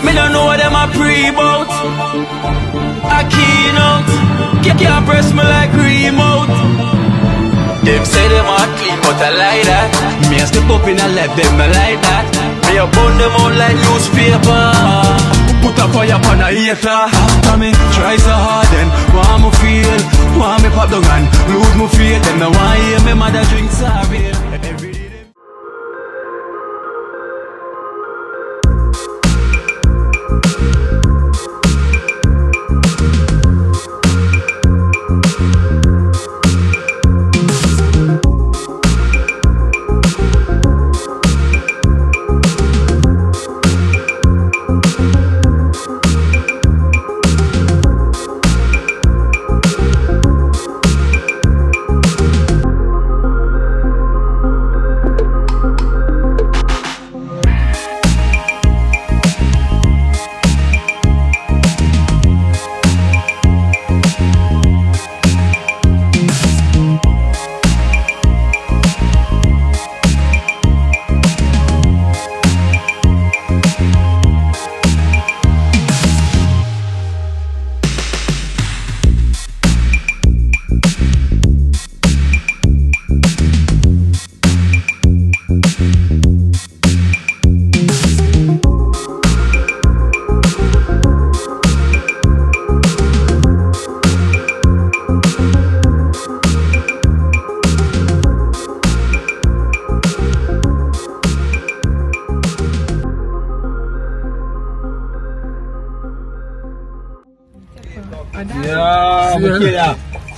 Me don't know what them a pre-bout. A keynote. Can't press me like remote. Them say them a clean, but I like that. Me a step up in a left, them I like that. Me a burn them out like newspaper. Put a fire upon a hater. After me try so hard, then want me feel, want me pop down and lose my faith. Them no want hear me mother drink sorry. Every day.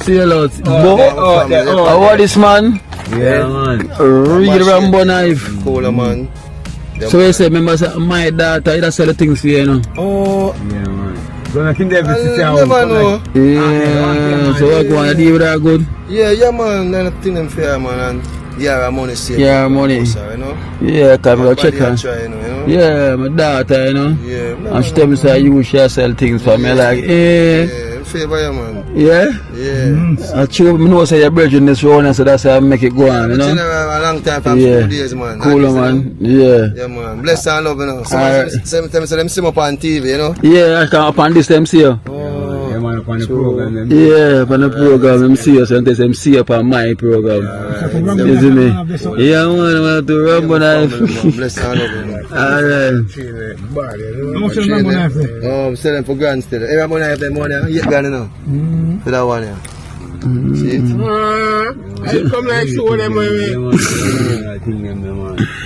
See you lot. How are this man? Yeah, man. Real Rambo knife. Cooler, man. So you say, remember, my daughter, you sell the things for you, you know? Oh, yeah, man. Gonna kill them to see how never know. Yeah, so what going to do with that good? Yeah, man. Anything them fair, man. And yeah, money saved. Yeah, money. You know? Yeah, come go check her. Try, you know? Yeah, my daughter, you know? Yeah. And she tell me, say, you should sell things for me, like, eh. Yeah, favor you, man. Yeah? Yeah. I true, I know say you're bridging this road, so that's how I make it go on, you know? It's been a long time for 2 days, man. Cool, man. Yeah. Yeah, man. Bless and love, you know. Sometimes them see me up on TV, you know? Yeah, I come up on this time, see you. yeah, man, upon the program. Yeah, upon the program, I'm see you, sometimes I'm see you upon my program. You see me? Yeah, man, I want to Rambo knife. Bless and love, you know. Alright. How much is Rambo knife? I'm selling for grand still. Every money I have them money, you grand, you know? For that one, yeah. See it? I come like show them away.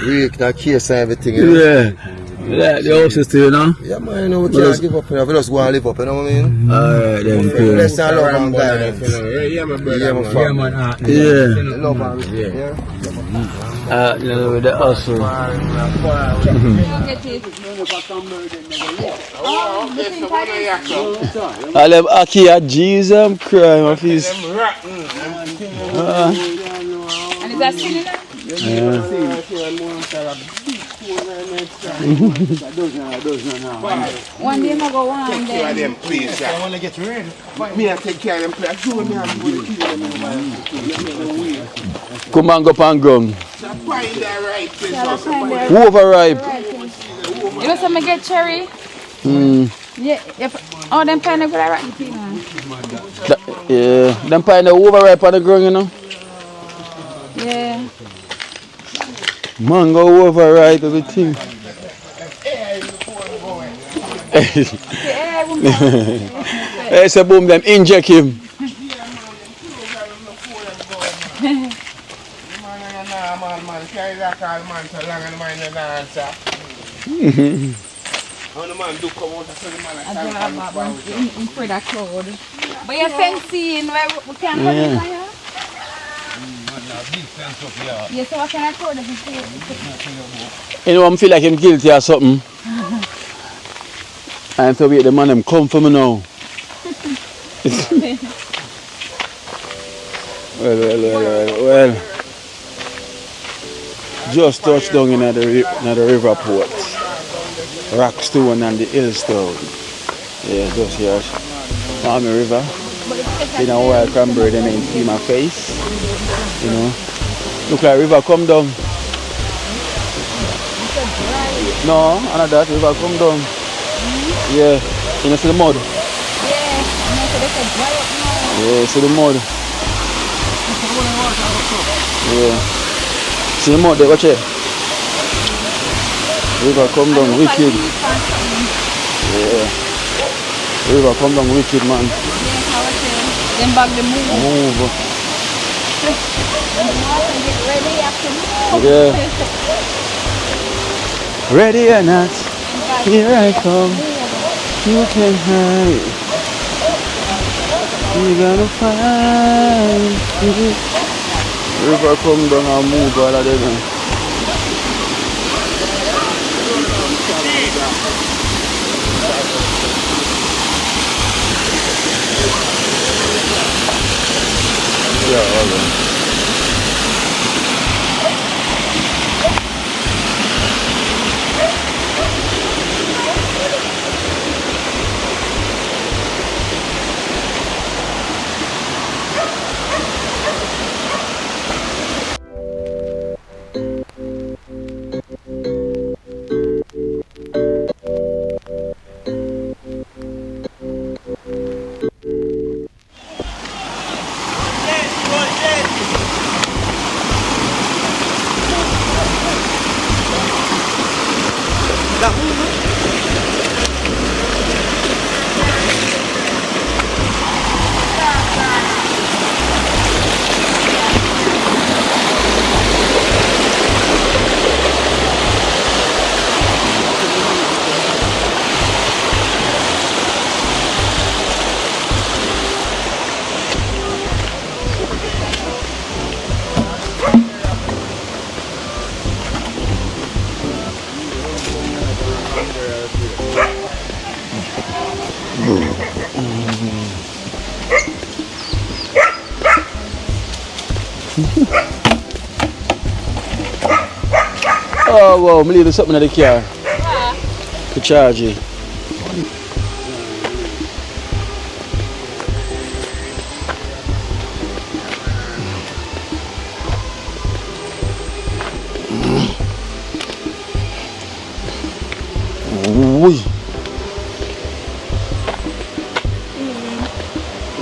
Weak, that case and everything, you know? Yeah. Yeah, the house is still, you know? Yeah, man, you know, we can't give up, you know? We just want to live up, you know what I mean? Alright, then, cool. Bless and love and guidance. Yeah, my brother. Yeah, my family. Yeah. Love and respect, yeah? You know, with the hustle. I love Aki at Jesus cry, my face. And is that still in there? One day I go on Take care of them, please. I want to get ready. Me, I take care of them, please. Show me how to kill them. Come and go pan ground. Find that right place. Overripe. You know some get cherry? Yeah, oh them pineapple are right. Yeah, them pineapple overripe on the ground, you know? Yeah. Mango overripe, everything. Hey, say boom, them inject him. But you're fencing where we can't put it here? Yes, so what can I call it? You know, I feel like I'm guilty or something. I have to wait the man them come for me now. Well. Just touched down in the river port. Rockstone and the Hillstone. Yeah, just here. Army River. In a while, Cranberry, then I see my face. You know. Look like river come down. No, another that river come down. Yeah. You know see the mud? Yeah. And I said they said dry up now. Yeah, see the mud. Yeah. See the mud there, watch it. River come down wicked. Yeah. River come down wicked, man. Yeah, how I say. Then back the move. Move. Get ready after move. Yeah. Ready or not, here I come. You can hide. We're gonna find. River come down and move all of them. Yeah, all right. Oh wow, me leave something in the car. To charge it.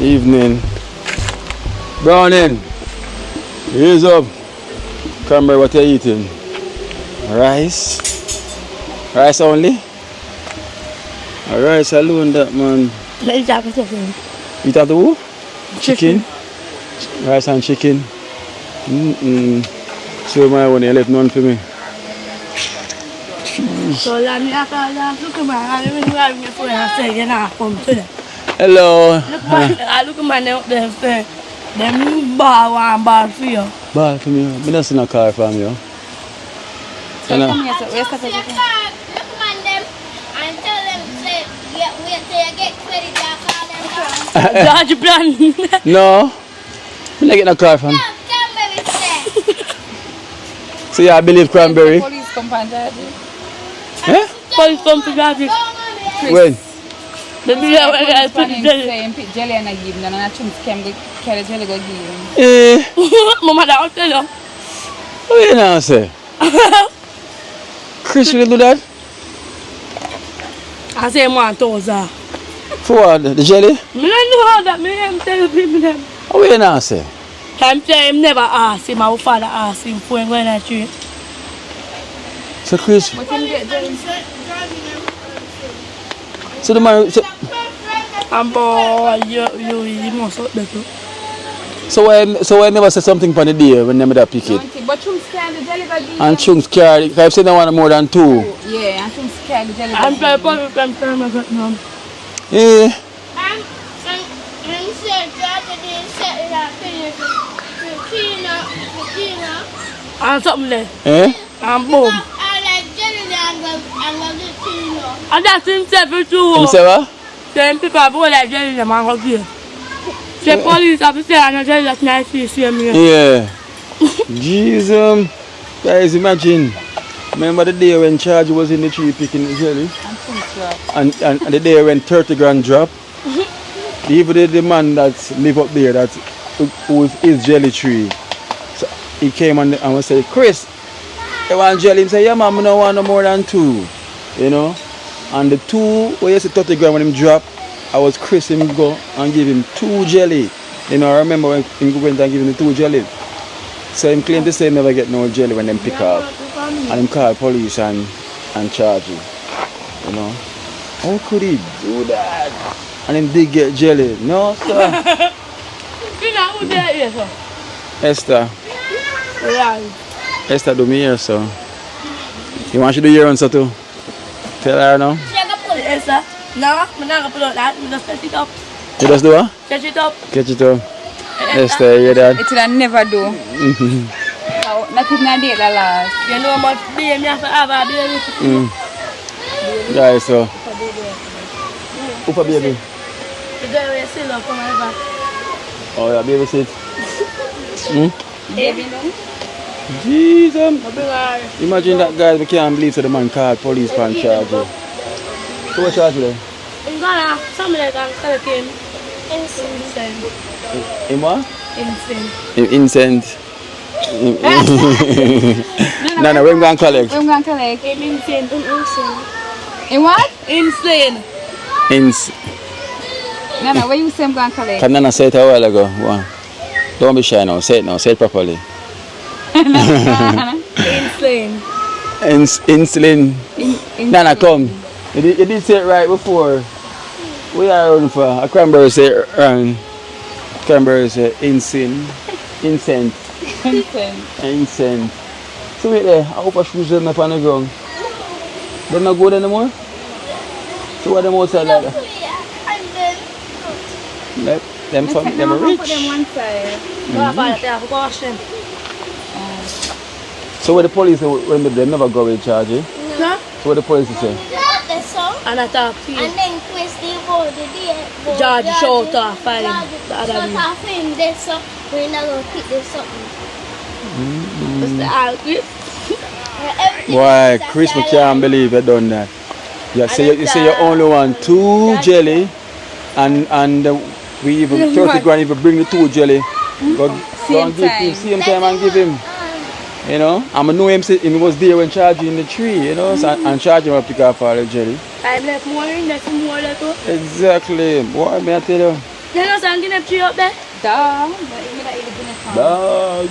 Evening. Browning. Here's up. Cranberry, what you eating? Rice. Rice only? Rice alone that man. Let's have a chicken. Eat out the who? Chicken. Rice and chicken. So my one, you left none for me. So let me look at my Hello. I look at my name there say them bar for you. Ball for me. I don't see no car from you. So come here, so where's the Look at them and tell them say wait till you get credit call them. Dodge plan. No. I don't get no car from. Cranberry say. So yeah, I believe Cranberry. police come and judge you? Eh? Police come to grab it. When? The video where I put Him the say him pick jelly and I give him, and I chum scam go carry jelly go give him. Eh. Mama that will tell you. What you now say? Chris will do that? I say 1,000. For what? The jelly? I don't know how that me tell people them. What you now say? Time say him never ask him, our father asked him for him going to tree. So Chris, But him get jelly. so the man, And boy, you must up there too. so why never say something for the day when they made that pick it? But chum scan the jelly go give him. And Chunks carry, if I say they want more than 2. Yeah, and chum scan the jelly go I'm give trying him. to come tell me that now. Eh. And said the other day set it up to clean up. And something there. Eh? And boom. I like jelly and go get clean up. And that's himself too. You say what? Then people are both like jelly them and go give. The police officer and jelly that nice to see me. Yeah. Jesus. Guys, imagine. Remember the day when Charge was in the tree picking the jelly? And chum drop. And the day when 30 grand drop? Even the man that live up there, that who is jelly tree. So he came and was say, Chris, you want jelly? He said, yeah, man, I don't want no more than 2. You know? And the two, where you see 30 grand when him drop, I was Chris him go and give him 2 jelly. You know, I remember when him went and give him the 2 jelly. So him claim to say he never get no jelly when them pick up. And him call police and charge him. You know? How could he do that? And him did get jelly. No, sir. You know who that is, sir? Esther. Yeah. Esther do me here, so. You want you to do your answer too? Tell her now. Yes, sir. No, I'm not going to put it that. I'm just set it up. You just do what? Catch it up. Catch it up. Esther, you hear that? It will never do. Not even a day that last. You know how much day me have to have a baby. Yeah, so. Upa baby. The girl will still up from my back. Oh yeah, baby sit. Baby, no? Jesus. I'll bring her. Imagine that guy, we can't believe so the man called police for charge you. So what charge you there? In Ghana, somebody can collect him. Insane. In what? Insane. In incense. No, we're going to collect. We're going to collect. Him insane. Insane. In what? Insane. No, where you say I'm going to collect? Can Nana say it a while ago? Wow. Don't be shy now. Say it now. Say it properly. Insane. Insulin. Nana, come. You did say it right before. We are running for a Cranberry say it wrong. Cranberry say incense. Incense. So wait there. I hope I shoes them up on the ground. They're not good anymore? So what them outside like that? Let them from them rich. Put them one side. So what the police say when they never go with charge? Eh? Huh? So what the police say? And I talk to you. And then Chris, they go to the George showed off for him. The other shut day. off him this so we're not gonna pick this up. What's the outfit? Why, Chris, I can't believe you done that. You say you only want 2 jelly, and we even 30 grand even bring the 2 jelly. Go and give him same time and give him. You know, I know him was there when charging in the tree, you know, so, and charging him up to pick up all the jelly. I left more in there, some more there too. Exactly. Boy, may I tell you? You know something that tree up there? Dog. But even that even Dog.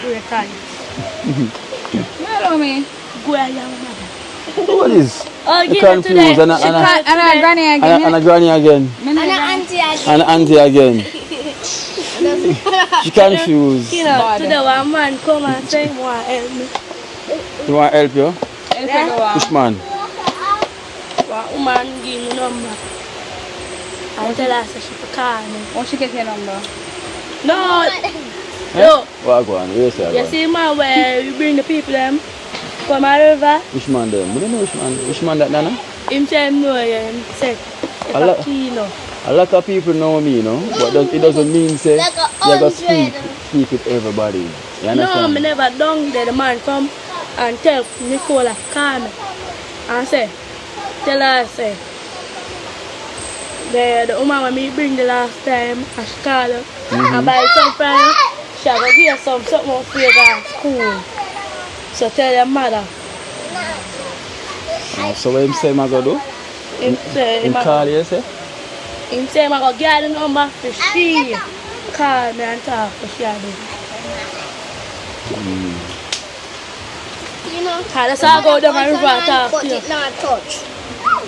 We're trying. Hello, me. Go ahead, young man. What is? Oh, You give it today. confused and a granny again. and a granny again. And an auntie again. And an auntie again. She confused. You know, today one man come and say, "Want help me?" You want help you? Which man? One woman give me number. I tell her so she can call me. Won't she get your number? No. Eh? No. What go on? Where say You see man where you bring the people them from a river. Which man them? We don't know which man. Which man that Nana? Him say him know you and say if A I lot- clean up. A lot of people know me, you know, but it doesn't mean say Like a you gotta 100. speak with everybody. You No, understand? me never done there. The man come and tell Nicola call me and say, tell her say the woman when me bring the last time and she call her and buy some from her, she go give something for you at school. So tell your mother. So what him say I go do? Him say Him call you say? him say I go get the number for she call me and talk to she. You know, That's how I go down my river and talk but to you. it not touch.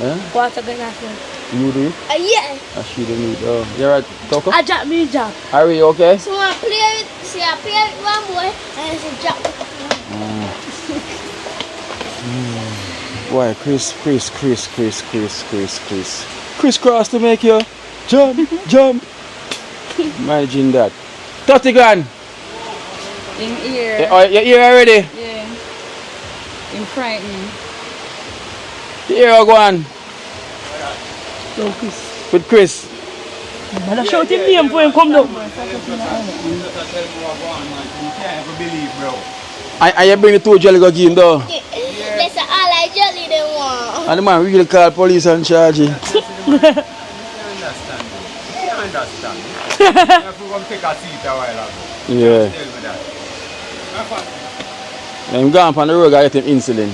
Eh? What I gonna happen? You do it? Yeah. I she do it. Oh, you right, Toko? I drop me job. Are you okay? So I play with, see I play with one boy and she drop. Boy, Chris cross to make you jump. Imagine that. 30 grand. In ear. Oh, your ear already? Yeah. In frightened. The ear go on No, Chris. with Chris. Man, I shout him name for him come down. And you bring the 2 jelly go give him though. That's all I jelly they want. And the man really call police and charge you. Yeah. I'm gone on the road, I get him insulin.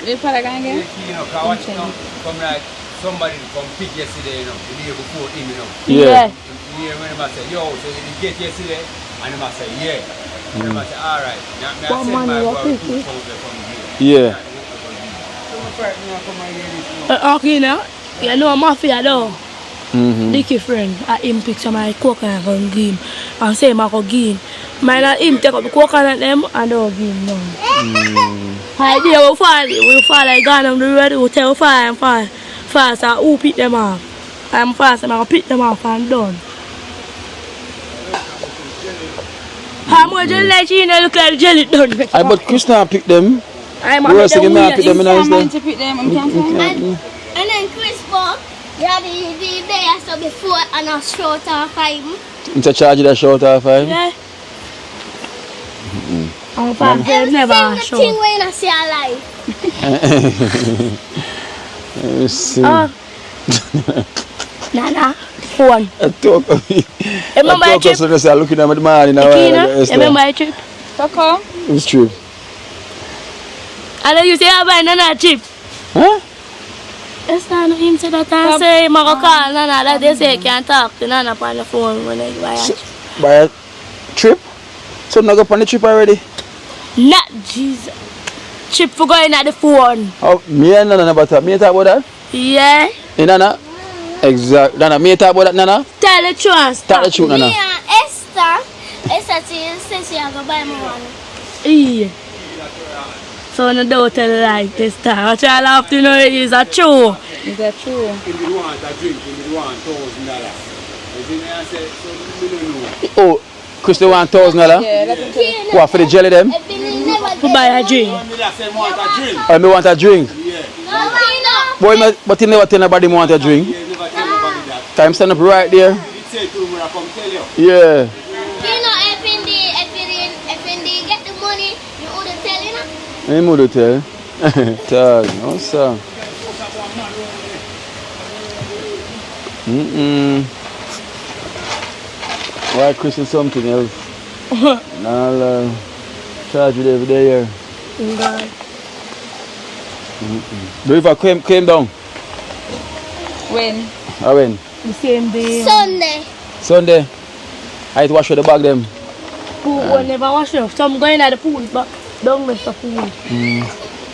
The father can You get? know, cause what you know, come like somebody come pick yesterday, you know, the day before him, you know. Yeah. You hear when them say, yo, so did you get yesterday? And them say, yeah. And them say, alright. Now I send my boy 2,000 from here. Yeah. Okay, now, you know, mafia though. Mm-hmm. Dicky friend, I him pick some of my coconut and give him. And say, I go give him. Mine and him take up the coconut them and don't give him none. I did we fall like gone on the road, we tell fall and fall. Fast and who pick them off. I'm fast and I go pick them off and done. How much jelly like you know look like the jelly done? I but Krishna pick them. I'm Who else again pick them in I'm the going to pick them. And then Chris Bob, yeah, the day I saw before and I short off him. Into charge of the short off five? Yeah. I'm fast, they never The show. thing when I see alive. Let me see. Nana, phone. I talk of me. Remember I my trip? talk of so looking at my man in a Ikina, remember my trip? Coco? It's true. And then you say, I'm buying Nana trip. Huh? It's not him say that I say, I'm going to call Nana, that they say can't talk to Nana on the phone when I buy a trip. Buy a trip? So not go on the trip already? Not Jesus. Trip for going at the phone. Oh, me and Nana about that. Me talk about that? Yeah. Hey, Nana? Exactly. Nana, me talk about that, Nana? Tell the truth. Talk the truth, Nana. Me and Esther says she have to buy me one. Yeah. So no don't tell like this time. What y'all have to know is a true. Is that true? If you want a drink, if you want $1,000. You see me, I say, so we don't know. Oh, Krista want $1,000? Yeah, let me tell you. What, for the jelly them? To buy a drink. I me want a drink. No, Boy, but he never tell nobody he want a drink. Never tell nobody that. Time stand up right there. It say to me, I come tell you. Yeah. if in the get the money, you order tell you know. Hey, mother tell. Tell, no sir. Why Christian something else? I'll charge you every day here. The river came down. When? How when? The same day. Sunday. I had to wash the bag them. Pool will never wash up. Some going at the pool, but don't miss the pool.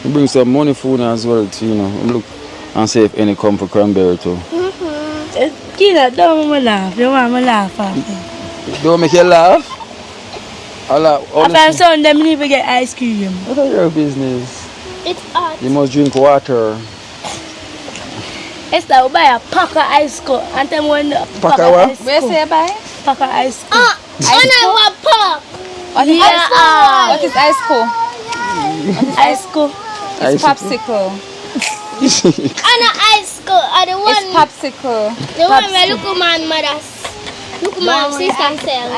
We bring some money food as well too, you know. Look and see if any come for Cranberry too. Kina, don't make me laugh. You want me laugh. Don't make you laugh? After Sunday, I need to get ice cream. What is your business? It's hot. You must drink water. Esther will buy a pack of ice cream. And then when the Pack of what? Where say buy? Pack of ice cream. I pop. What is Yeah. What is ice cream? Ice cream. It's popsicle. Ice cream. The It's one. popsicle. The one where look man mother's. Look man sister sell.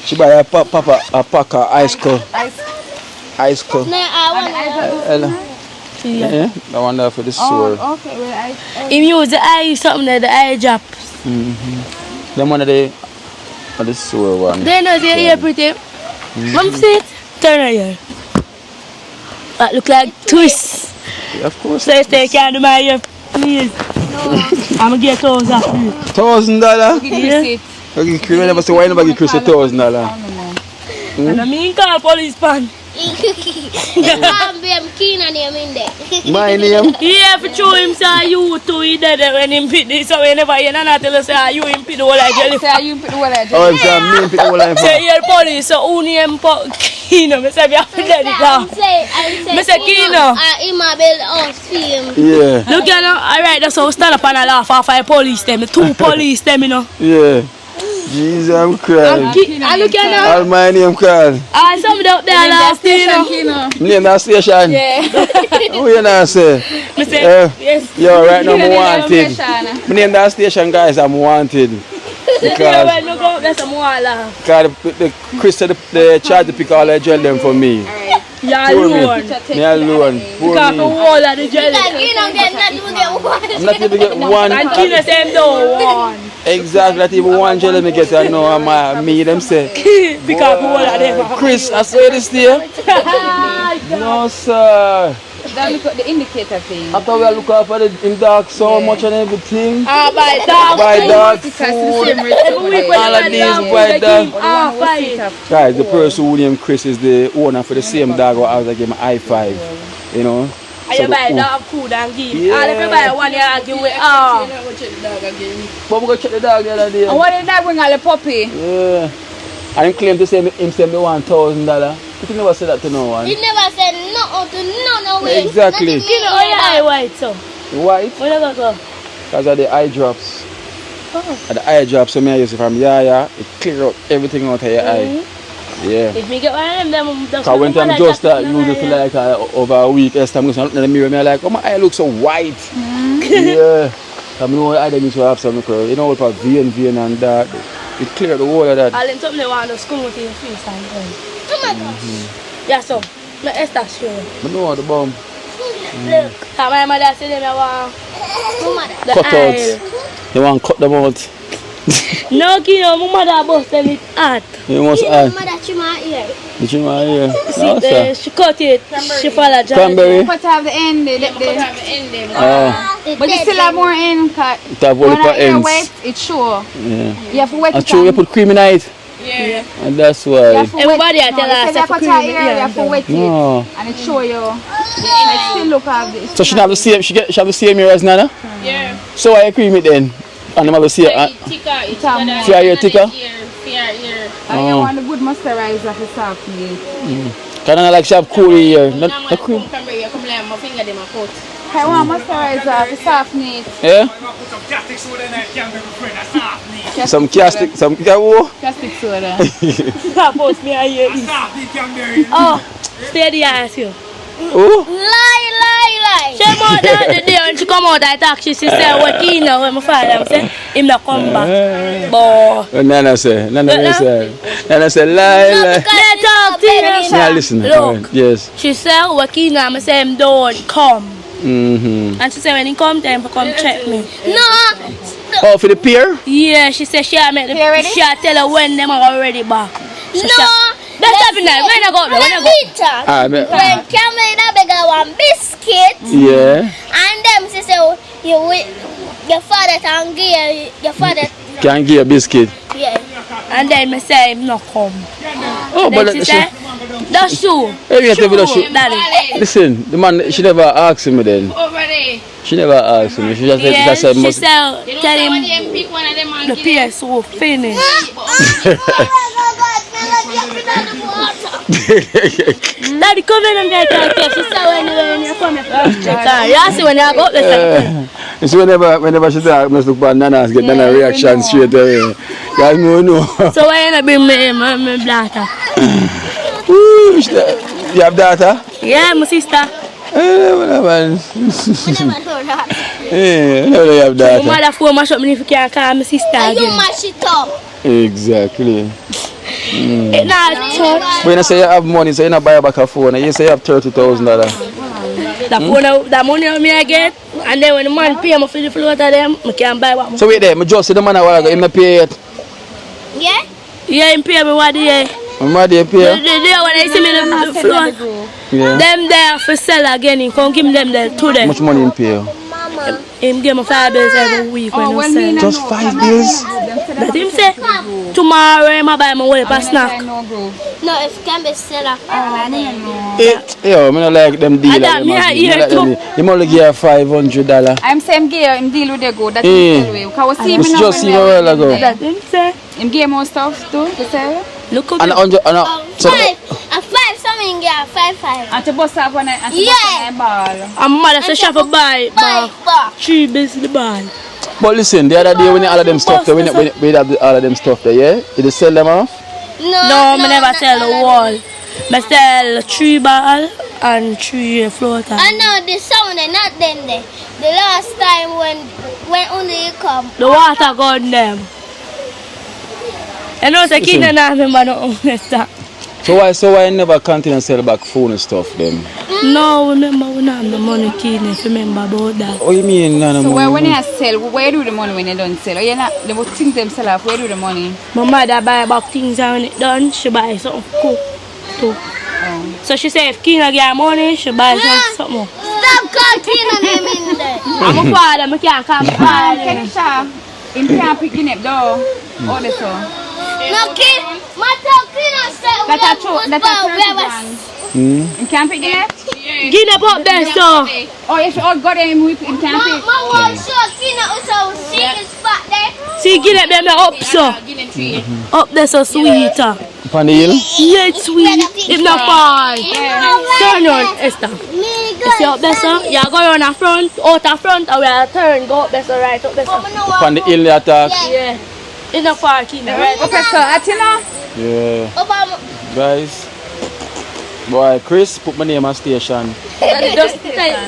She buy a pack of ice cream. Ice cream. No, I want. Yeah, I wonder for the store. Okay, well, If you use the eye, something like the eye drop. Them one of the store one. They know they're here pretty. Mom, see it? Turn her here. That look like twist. Yeah, of course. So if they can't do my hair, please. I'm going to get those off you. $1,000? receipt. Okay, Chris, never say why never give Chris $1,000. And I mean, call police pan. I'm keen on him in there. My name? Yeah, for show him say you too, he did it when him fit this. So whenever you not tell us say you him fit the whole like jelly. Say you put the whole of Oh, it's me and people like Say here police, so who name Kino? I say we have to let it down. I Mr. Kino. I'ma build house for him. Yeah. Look, you know, alright, that's how we stand up and I laugh off 5 police them, 2 police them, you know. Yeah. Jesus, I'm crying. I look, you know. All my name crying. Somebody up there last you know. Name that station? Yeah. Who you not say? Me say, yes. Yo, right now I'm wanted. My name that station, guys, I'm wanted. Yeah, well, look up, that's a more laugh. Because the Chris said they tried to pick all the gel them for me. Yeah, Poor me. alone. Me alone. Poor Because me. all of the jelly. Kino get one. I'm not even get one. And Kino say him don't want. Exactly, that even one jelly me get I know me them say. Pick up all of them. Chris, I saw this there. No sir. Then look at the indicator thing. After we look out for the in dark so much and everything. Buy dog. Buy dog Because food. the same rate. Every week when All you of buy these dog buy food, dog. they give five. Guys, the person who named Chris is the owner for the same dog where I was like him high five. You know? And you buy dog food and give. Yeah. And if you buy one, you argue with But we go check the dog the other day. And what did that bring all the puppy? Yeah. And he claimed to say him send me $1,000. But he never said that to no one. He never said no to no way. Exactly. You know, your eye white, so. White? Where you go? Because of the eye drops. And the eye drops, so I use it from it clear out everything out of your eye. Yeah. If me get one of them, Because when I'm just use it for like over a week, every time I look in the mirror, I'm like, oh, my eye looks so white. Yeah. I know I need to have some, you know, for vein and that. It clear the whole of that. I'll something they want to school with your face and Oh my gosh. yeah, so, let's start show. I know the bomb. Look, how my mother said them I want the Cut aisle. out. You want to cut them out. No, you know, my mother bust them it hot. You must You know, mother, she my ear. Did you want to hear? See, she cut it. She apologized. Cranberry. But have the end. Oh. But you still have more end. Cause It have only when for I hear ends. wet, it's sure. Yeah. You have to wet And it. true, you put cream in it. Yeah. And that's You why. have to Everybody wet it. I tell No, her, you I say say cut cream her it, ear, yeah, you have to wet it. No. And it show you. It still look have this. So she have the same. She have the same ear as Nana. Yeah. So why you cream it then? And I'm have the same. Thicker, it's have better Fear your than thicker? the ear. And you want a good moisturizer for soft nail. Can I like she have cool ear? Not Now the cream. Cranberry, you come like my finger them a cut. I want moisturizer for soft nail. Yeah. Just Some castic. Some oh. Plastic soda. Can't post me on here. Oh, stay the ass you. Oh. Lie. She come out the day when she come out I talk, she said, what you know when my father say, him not come back. But Nana say. Nana lie. they talk to you. Yeah, listen. Look. Yes. She said, what you know, I say him don't come. Mm-hmm. And she said when he come time to come check me. No. Oh, for the pier? Yeah, she said she make the she tell her when them are already back. So No. that's happening now. When I go there, when I go. When Camila beg one biscuit, Yeah. and them she say your father can give your father. Can give a biscuit. Yeah. And then me say him not come. Oh, Then but she said, that's true. Hey, you have to be the shoe. Daddy. Listen, the man, she never asked me then. Over there. She never asked me. She just Yeah, said, she must. said, You know tell when him them pick one of them and the give them. PS will finish. Daddy, come in and get her. She said when you come here. You see when you go up there. You see, whenever she say, I must look bad, Nana get Nana reaction straight away. Guys, no. So why you not bring me my daughter? Ooh, you have daughter? Yeah, my sister. Whatever. Yeah, no, you have My daughter. mother phone mash up me if you can't call my sister You again. mash it up. Exactly. It's not touch. When you say you have money, so you not buy back a phone, and you say you have $30,000. The phone, the money me I get, and then when the man pay me for the float of them, I can buy what. So wait there, I just see the man a while ago, him not pay yet. Yeah? Yeah, him pay me what day. My mother The pay. day when I see me the float, Yeah. them there for sell again, he come give them there to How them. much money him pay? Mama. Him give me 5 bills every week when he sell. Just 5 bills? But him say, tomorrow I buy my whole a snack. No, if can be still up. Yo, I don't like them deal. I don't like them. You only give her $500. I'm saying gear him deal with the good. That's Eh. his way. Because we see him It's now just when see a while ago. That him say, him give more stuff too to sell. look And up. 100, and so, 5. A 5, something get 5. And to bust up on a Yeah. ball. And mother say she have to buy Buy back. 3 bills the ball. but listen, the other day when you all of them stuff there, when we have all of them stuff there, yeah? You just sell them off? No, me never sell the wall. I sell 3 ball and 3 floater. I know the sound they not them there. The last time when only you come. The water gun them. You know the kid and I remember no honest that. So why you never continue to sell back phone and stuff then? No, remember we don't have the money, Keen, if you remember about that. What you mean no So money? when you sell, where do the money when you don't sell? Or you not, they would think themselves off, where do the money? My mother buy back things and when it done, she buy something cook too. So she say if Kina get money, she buy something more. Stop calling Kina name in there. I'm a father, I can't come father. Kenisha, in can't pick it up though. All the so. No, Kina, my Kina said we That's have a brand. You can't pick it up? Give up up there, so. Oh, you should all go there and we can't pick. Mama was sure Kina also secret spot there. See, give it them up so. Up there so sweet. On the hill? Yeah, it's sweet. If not far. Turn on, Esther. You see up there, so? You go on the front, out the front, and we are turn, go up there, so right up there, so. On the hill they attack? Yeah. It's not far, Kina, right? Okay, so Atina. Yeah. Obama. Guys. Boy, Chris put my name on station. Just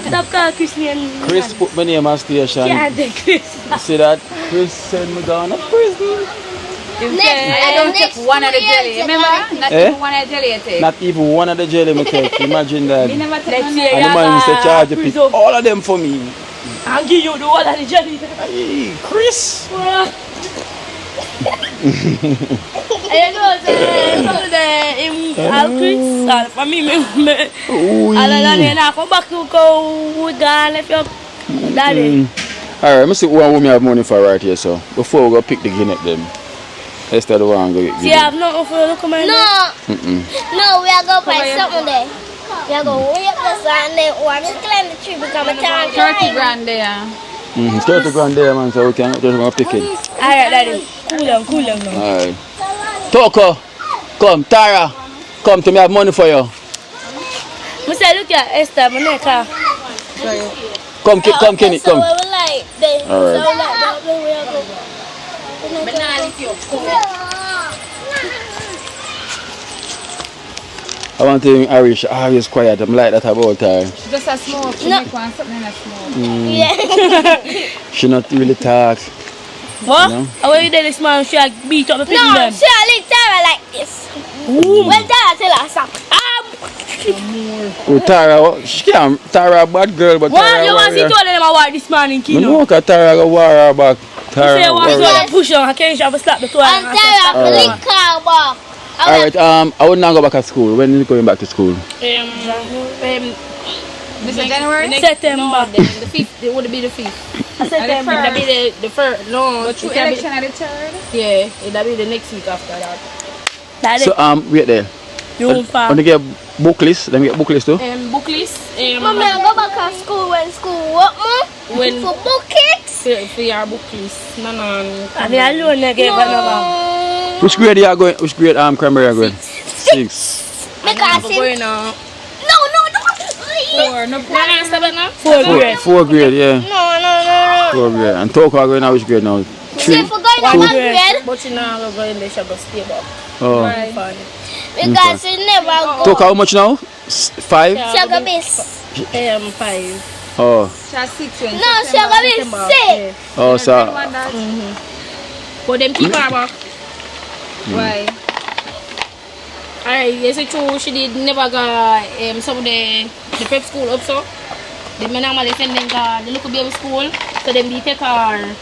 stop calling Chris name. Chris put my name on station. Can't take Chris. See that? Chris sent me down to prison. I don't take one of the jelly. Remember? Not even one of the jelly I take. Not even one of the jelly me take. Imagine that. You never take Next one. year, And the man said charge you pick all of them for me. I'll give you the whole of the jelly. Hey, Chris. I know, some of the Chris, for me, I go back to go with God if you daddy. Alright, let me see what we have money for right here, so before we go pick the guinea them. Let's start the one go get See, I have nothing for you to come in. No, we are going to buy something there. We are going to way up the side and then one is climb the tree become a town. 30 grand there. 30 grand there, man, so we can just go pick it. Alright, daddy. Cool down now. Alright. Toko, come, Tara, come to me, I have money for you. I say, look at Esther, my neck. Come, Kenny, So come. we will like, they, so Alright. like that, we will go. I want to Irish, always quiet, I'm like that about her. Just a smoke. She make one something in a smoke. Yeah. She not really talk. What? No. How are you doing this man? She beat up the people No, them. Shirley Tara like this. When Tara tell her something. Oh, Tara, she can't, Tara a bad girl, but What? Tara You want to see warrior. told them about this man in I Kino? know that Tara go war her back. You Tara say one warrior. to push on, I can't have to slap the toy. And Tara Alright. lick her back. Alright, I would not go back to school. When are you going back to school? This is January? September. The 5th, it would be the 5th. September. It'll be the first. No, But through election at the third? yeah, it'll be the next week after that. Daddy, So, wait there. you won't fall. When they get book list, let me get book list too. Book list. Mommy, I go back to school when school what, Mom? When For buckets? for your book list. No. And they alone again, but no. Which grade you are going? Which grade Cranberry are going? 6. Because I'm going now. No. 4. No, answer that now. 4th grade. 4th grade, yeah. No. 4th grade. And Toko are going now which grade now? 3. If we're going to 1 grade, But you know, I'm going to stay back. Oh. Fun. because we never go. Toko how much now? 5? Sugar miss. 5. Oh. She has 6 when No, sugar miss 6. Oh, so. But them keep her back. Why? Alright, yes, it's true. She did never go some of the prep school up so. They normally send them to the local baby school. So them they take her.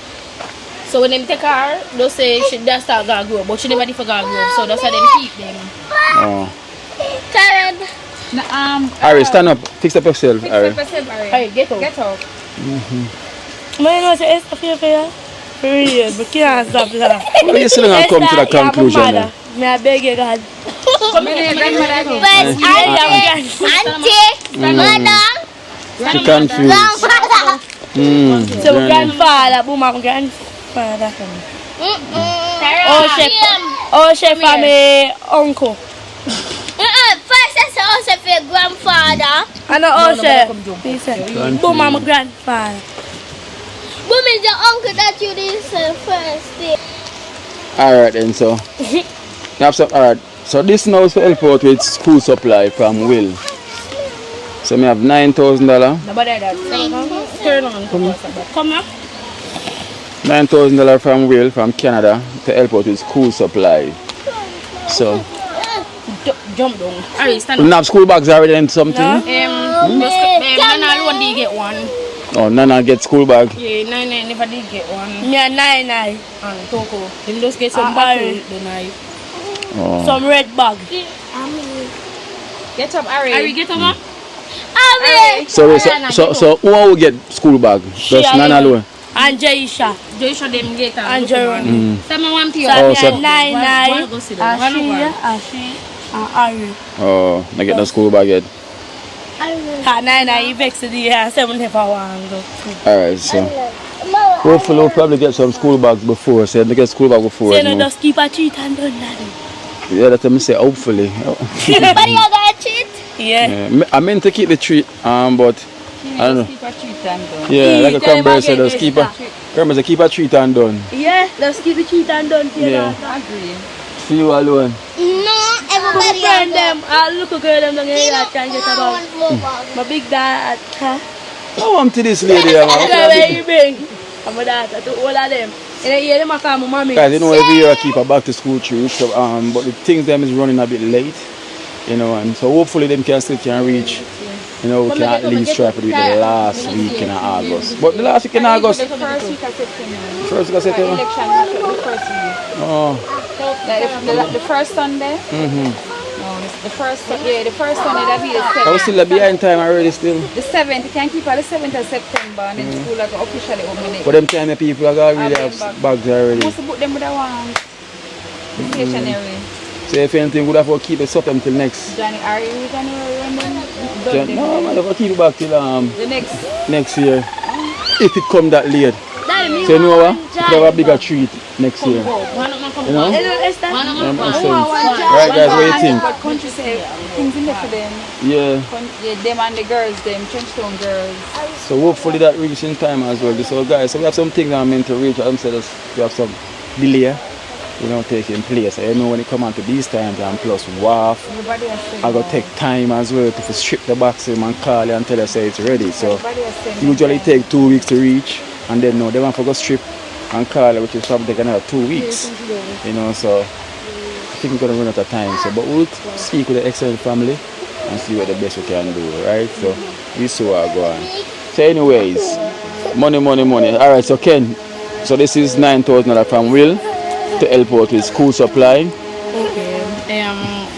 So when them take her, they say she does start to grow, but she never did for grow. So that's why they keep them. Oh. Karen. Ari, stand up. Fix up yourself, Ari. Alright, get up. Get up. Man, you know, say Esther for you. For real, but can't stop that. Well, you still gonna come to that conclusion then. May I beg you, God. But auntie, mother, She confused. grandmother. So grandfather, boom, my grandfather. Oh, chef for me uncle. First, I said also for your grandfather. I know oh chef. He said, boom, my grandfather. Who is your uncle that you did say first day? Alright then, so. You have some, alright. So this now is to help out with school supply from Will. So we have $9,000. Nobody that. Turn on. Come here. $9,000 from Will from Canada to help out with school supply. So jump down. Alright, stand You up. have school bags already and something? Nana alone did get one. Oh, Nana get school bag. Yeah, Nana never did get one. Yeah, nine. And Coco, them just get some Ari. buckle the night. Oh. Some red bag. Get up, Ari. Ari, get over. So who will get school bag? Just Nana alone. And Jaisha. Joshua them get And Jerome. Someone pay. Oh, so- Nine. One go sit down. One over. And Ari. Oh, I get the school bag yet. Nine, you vex the year, 7 never want to go. Alright, so hopefully we'll probably get some school bags before. So they get school bag before. So You no, know? just keep a treat and done that. Yeah, that's what I say. Hopefully. But you got a treat? Yeah. Yeah, I meant to keep the treat, but I don't know. Keep a treat and done. Yeah, like a Tell him Cranberry said, again, just keep a Cranberry said, keep a treat and done. Yeah, just keep the treat and done for Yeah. Agree. For you alone. No, everybody friend else. them, I look a girl them down here that can get about my big dad. Oh, I'm to this lady, Girl, man. where you bring? And my daughter to all of them. And then hear them I call my mommy. Guys, you know every year I keep a back to school treat, so, but the things them is running a bit late, you know, and so hopefully them can still reach. You know, we can at least try to do it the last week in August. But the last week in August, The first week of September. first week of September. Election, the first week. Oh, Like the first Sunday. No, the first Sunday that be the I was 7th. still behind time already still. The 7th, you can keep on the 7th of September and then school like officially open it. But them time the people are gonna really have bags already. Most of them would have want stationary. So if anything, we'd have to keep it up until next. January when then done them. No, man, we'll keep it back till The next year. If it come that late. Daddy, So you know what? We have a bigger treat next year. You know? Right guys, what do you think? But country say things in there for them. Yeah. Yeah, them and the girls, them Trenchtown girls. So hopefully that reaches in time as well. So guys, so we have some things that are meant to reach. I'm saying we have some delay, you know, taking place. So, you know, when it come on to these times and plus WAF, Everybody has said I gotta take time as well to strip the box in and call you and tell you say it's ready. So everybody has said usually take 2 weeks to reach, and then no, they want to go strip and call you, which is probably take another 2 weeks. You know, so I think we're gonna run out of time. So, but we'll speak with the extended family and see what the best we can do, right? So we see what go on. So, anyways, money. All right, so Ken, so this is $9,000 from Will to help out with school supply. Okay.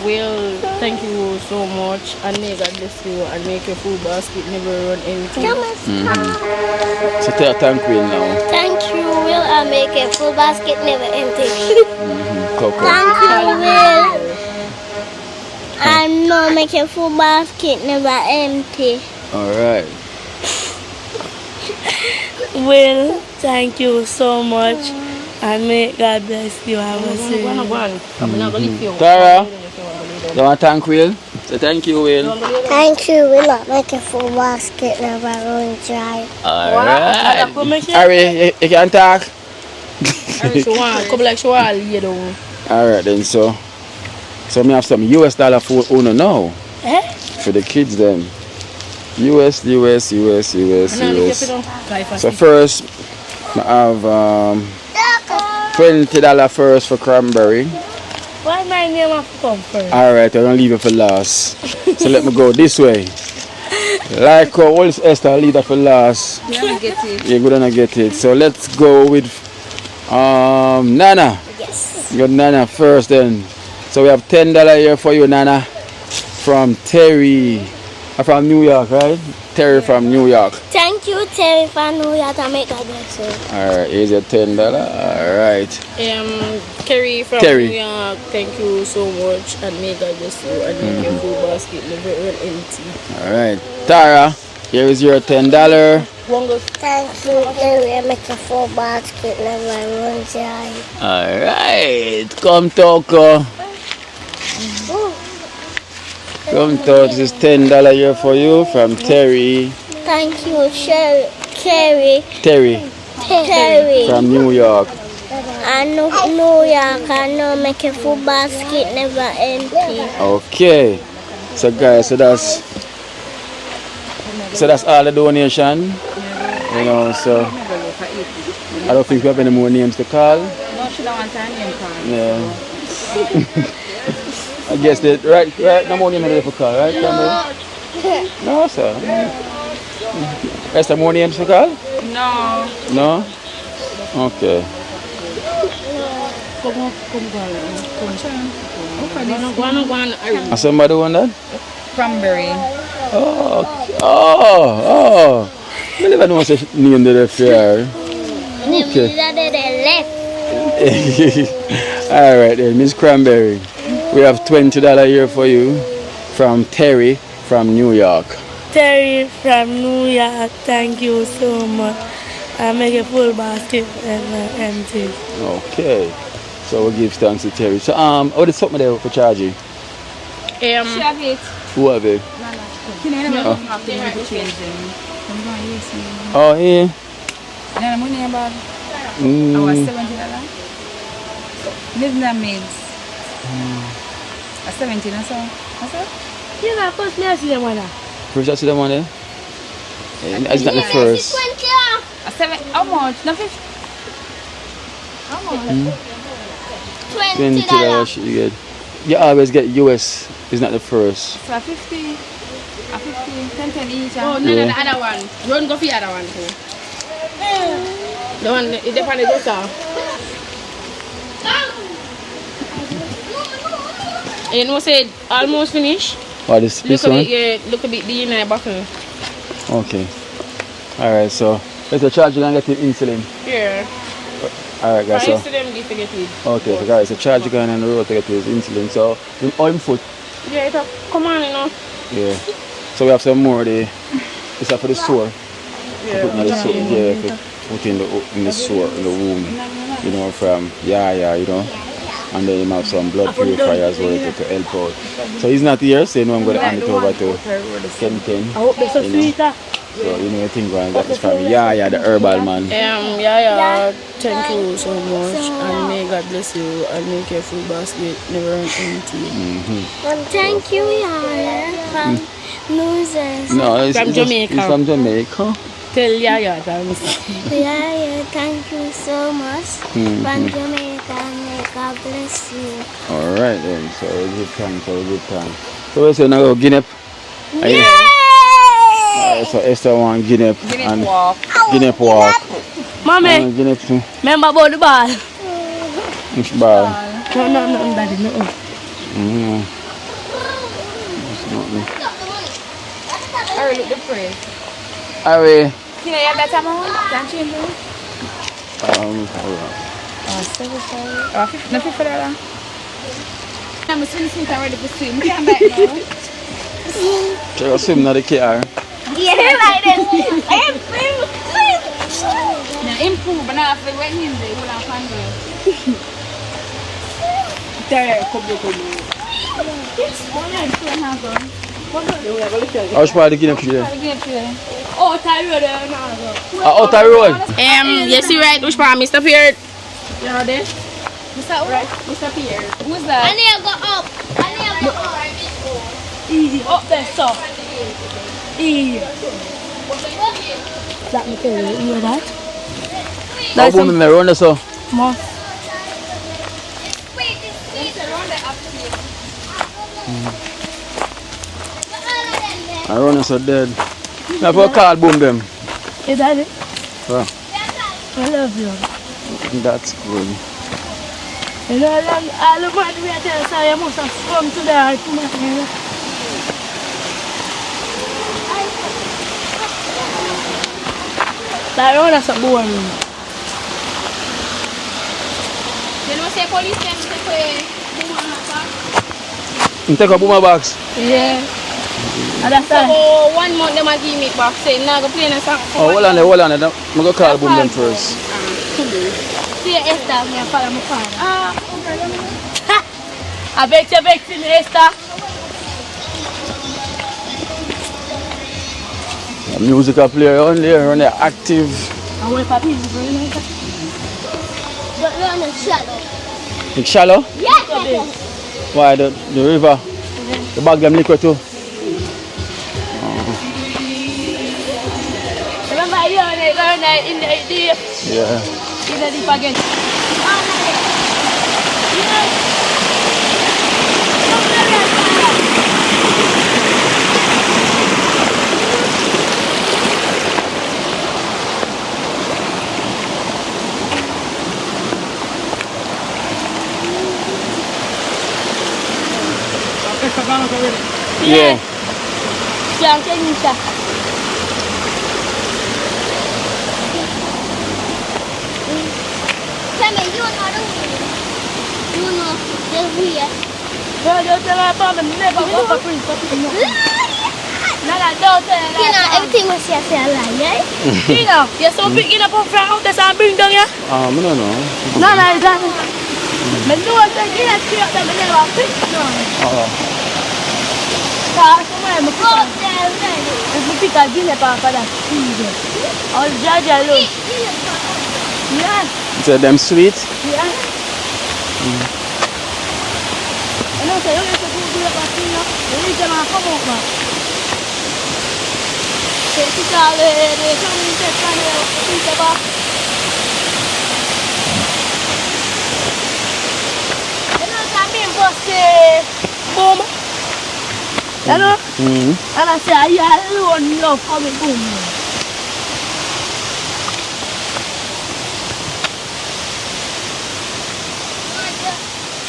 Will, thank you so much, and may God bless you and make your food basket never run empty. So thank Will now. Thank you, Will. I make a full basket never empty. Coco. Thank you, Will. I know make a full basket never empty. All right. Will, thank you so much. And may God bless you, I will say. Tara, you want to thank Will? So thank you, Will. Thank you, Will. I make a full basket never run dry. All right. Harry, you can talk. All right then, so me have some US dollar for Uno now. For the kids then. US. So first, I have $20 first for Cranberry. Why my name have to come first? Alright, I'm gonna leave it for last. So let me go this way. Like how old Esther, I'll leave that for last. You're gonna get it. You're gonna get it. So let's go with Nana. Yes. You got Nana first then. So we have $10 here for you, Nana. From Terry. From New York, right? Terry from New York. Thank you, Terry, for New York. I make God bless you. Alright, here's your $10. Alright. Kerry from Terry. New York, thank you so much, and may God bless you and make your food basket never run empty. Alright. Tara, here is your $10. Thank you, Terry. I make a full basket never run dry. Alright. Come Toko. Come Toko. This is $10 here for you from Terry. Thank you, Terry. Terry from New York. I know New York. I know make a full basket never empty. Okay. So guys, so that's all the donation. You know, so I don't think we have any more names to call. No, she don't want her name called. Yeah. guess that right now morning I'm for call, right? No, sir. That's the morning for call? No. No? Okay. And somebody want that? Cranberry. Oh. I never know what's the name of the fair. Okay. Alright then, Miss Cranberry. We have $20 here for you from Terry from New York. Terry from New York, thank you so much. I make a full basket and empty. Okay. So we'll give thanks to Terry. So what is something there for charging? She have it. Who have it? Can I never have to change them? I'm going to use them. Oh yeah. Then money about Mm. our $70. Living that maids. A 17 or so. What's that? You got first me see them one. First I see them on there? It's not the first. A 7. How much? No 50. How much? $20 you get. You always get US. It's not the first. So a 50. A 50. 10 each. Oh, no, Yeah. the other one. Run go for the other one too. The one, it depends on the doctor. You know, said almost finished. What is this Look a one? bit, yeah, look a bit the inner bottle. Okay. Alright, so let's charge you and get the insulin. Here. Alright guys, Price so to them get to get it. okay, so guys, so charge you going on the road to get his insulin. So on foot. Yeah, it's come on, you know. Yeah. So we have some more there. This is for the sore. Yeah. Put in the sore. Yeah, put in the sore, in the wound. You know, from you know. And then you have some blood purifier as well to help out. So he's not here, so you know I'm going to hand it over to Ken. I hope they're so sweet. So you know you think going that is from the herbal man. Thank you so much, and may God bless you, and make your food basket never run empty. Thank you, Yaya, from New Zealand. No, From Jamaica. He's from Jamaica. Tell Yaya thanks. Yaya, thank you so much from Jamaica. May God bless you. Alright then, so good time, So we say now go Guinea. So Esther want Guinea and walk. Guinea walk. Mommy, Guinea too. remember about the ball? Which ball? No, daddy, no. Alright, look the price. Alright. Can I have that amount? Can't change it? Hold on. $7. No $50. I'm sweet already for swim. Come back now. Check out swim now the car. Yeah, like this. Now improve, but now after when him there, we'll have fun there. There, come. How much part the Guinea tree there? Oh, Tyler, Outer road. Yes, you right. Which part, Mr. Pierre? You know this? What's that? Right? Mr. Pierre. Who's I that? need to go up. I need to go up. easy, up there, so. Easy. That me tell you, you hear that? How about me run this so? More. I run this so dead. Now for a call boom them. Hey, daddy. Yeah. I love you. That's good. You know, all the money we are telling, so you must have come to the heart to my. That road is so boring. You know, say police them take You take a boomer box? Yeah. And that's so all. 1 month them a give me back, say now go play in a song. Oh, hold on there. I'm going to call boom them first. See you, Esther, me and follow my father. I bet you me, Esther. The music player on there, on there active. I want papi to bring me. But we're on the shallow. It's shallow? Yes. Why the river? The bag them liquid too. Remember you on there in the Yeah. in the deep again. Yeah. Yang Kenisa. Sammy, you know the wheel. You know the wheel. Dia apa benda apa pun no. Nah, don't tell. You know everything was here lah, yeah. You know, you so big in a pop out the sabing dong ya. I don't know. No, that. Men nu att det är klart att det var fisk no. Ja, så men man får det. Det fick jag gilla på där. Och jaja lo. Ja. So them sweet? Ja. Ano sa yo sa kuya pa sino? Ini jama kamu ma. Sekali de kami sekali kita ba. Ano kami bose boom. Ano? Ana saya lu no kami boom.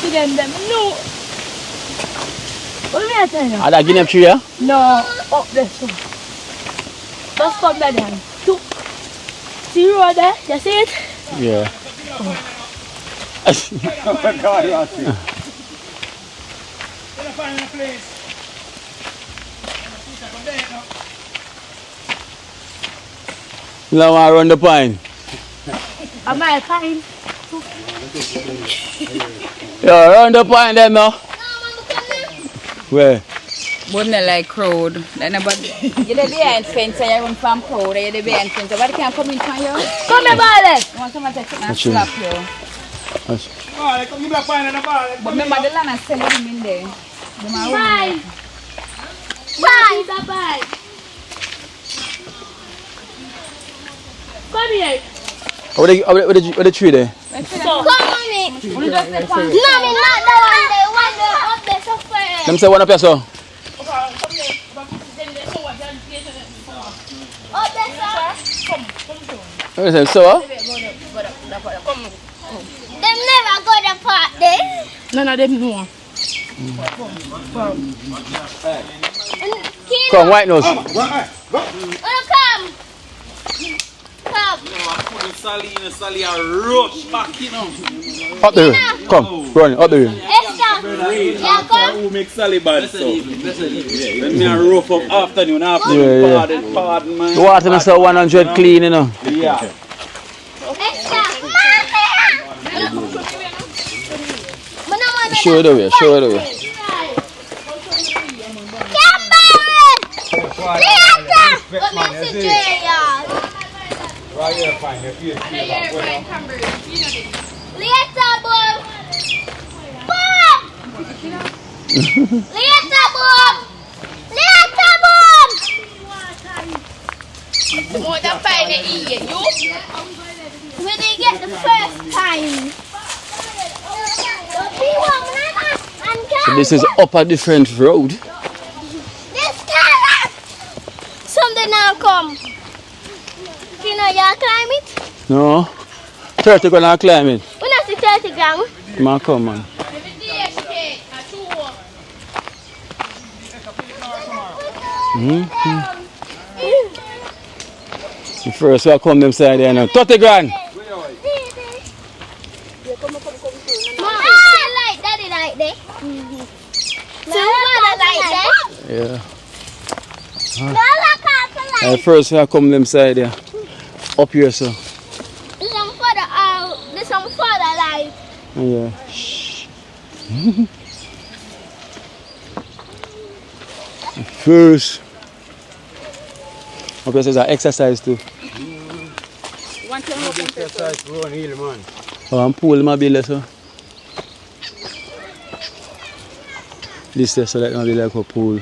Then no. What are you saying? Ada gini tree ya? No, up this one. Let's come back down. Two. See you right there? You see it? Yeah. Now I run the pine. Am I fine? Yeah, run the pine then now. Where? Wouldn't like crowd. Then about you the behind fence and you run from crowd. You the behind fence. But can't come in from you. Come here, Barlet. You want someone to take and slap you. But remember the land is selling him in there. Bye. Bye. Bye. Come here. What the tree there? So, Come on in. No, me not the one there. One there up there so far. Them say one up here so. Up there, sir. What is it? So? Them never go the part there. none of them know. Come, white nose. Come. Come. Sally, a rush back, you know. Up the hill. Come, run, up the hill. Esther. Yeah, come. Who make Sally bad, so? Yeah, when me a rough up afternoon, pardon, man. The water is 100 clean, you know. Yeah. Esther. Show it away, show it away. What makes it jail? Right here, fine. Later, boom. Boom. Later, boom. Later, boom. More than find it eat you. When they get the first time. So this is up a different road. This time. Something now come. You know you climb it? No. 30 gonna climb it. When I see 30 gang. Man, come on. The first one come them side there now. 30 grand. Like daddy like that. Yeah. The first one come them side there. Up here, so. This one further out. This one further like. Yeah. First. Okay, so it's an exercise too. Exercise to run hill, man. Oh, I'm pulling my belly, so. This is so that might be like a pool.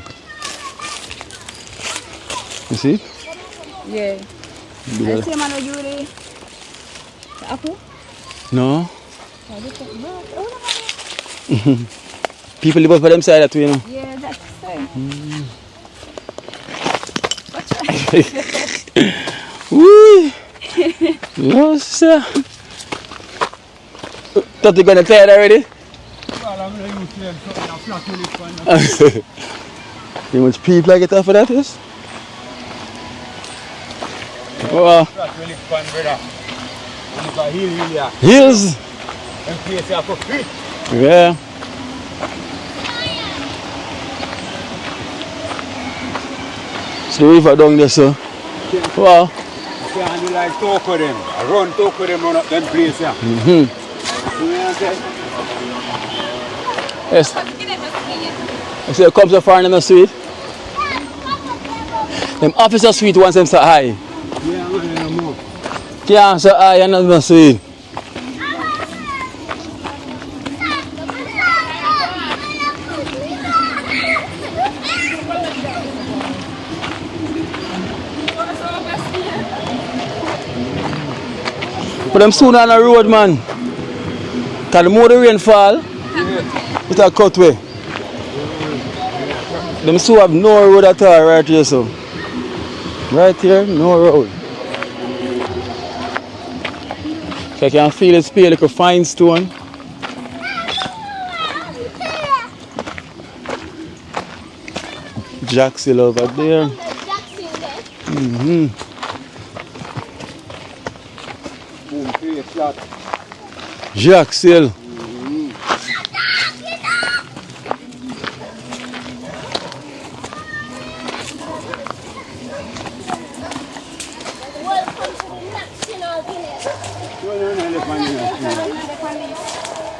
You see? Yeah. Yeah. I see man you the apple. No. People live up for them side that way, you know. Yeah, that's so. Woo! Yes, sir. Thought you gonna tired already? Well, I'm going to use them something. I'm not really fun. You much people I get off of that is? Oh, That's really fun, brother. And it's a hill here. hills! And place here for free. Yeah. It's the river down there, so. Wow. You can't do like talk with them. I run talk with them, run up them place here. Mm-hmm. You know what I'm saying? Yes. I see it comes so far in the sweet. Them officer sweet once them so high. Yeah, man, more. Yeah, so high and not sweet. But I'm soon on the road, man. Cause the more the rain fall, it's a cut way. Them so have no road at all right here, so. Right here, no road. I can feel it spear like a fine stone. Jacksil over there. Mm-hmm. Jacksil.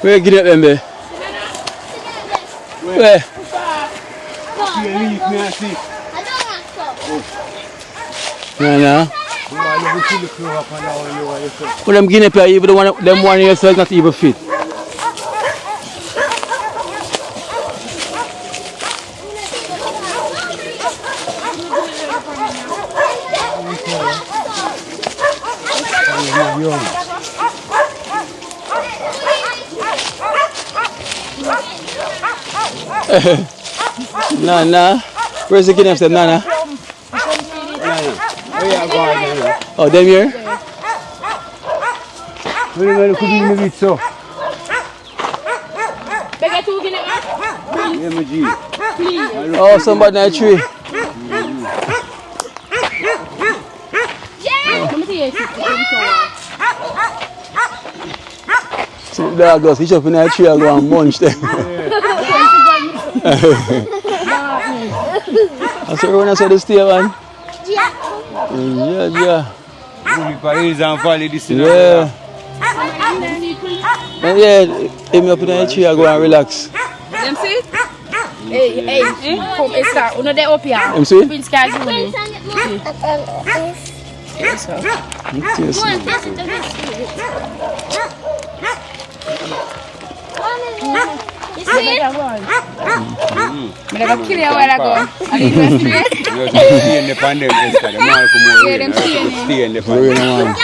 Where get it then, babe? Where? No. But them guinea pig, even the one, them one here, so it's not even fit. Nana, where's the guinea pig, Nana? Oh, them here? Where could you move it so? Bega two guinea Yeah, my G. Oh, somebody in a tree. Let me see it. See the dog goes, he's up in that tree and go and munch them. That's what everyone said to stay, man. Yeah. Hills and valley, this is Yeah. And yeah, hit me up in the tree and go and relax. Them see? Hey, come, Esther. Uno de up here. You see? Prince Sky Junior. Yes. I'm gonna kill you a while ago. I need to straight. You're stay in the pandemic, Esther. The man come over here. Stay in the pandemic.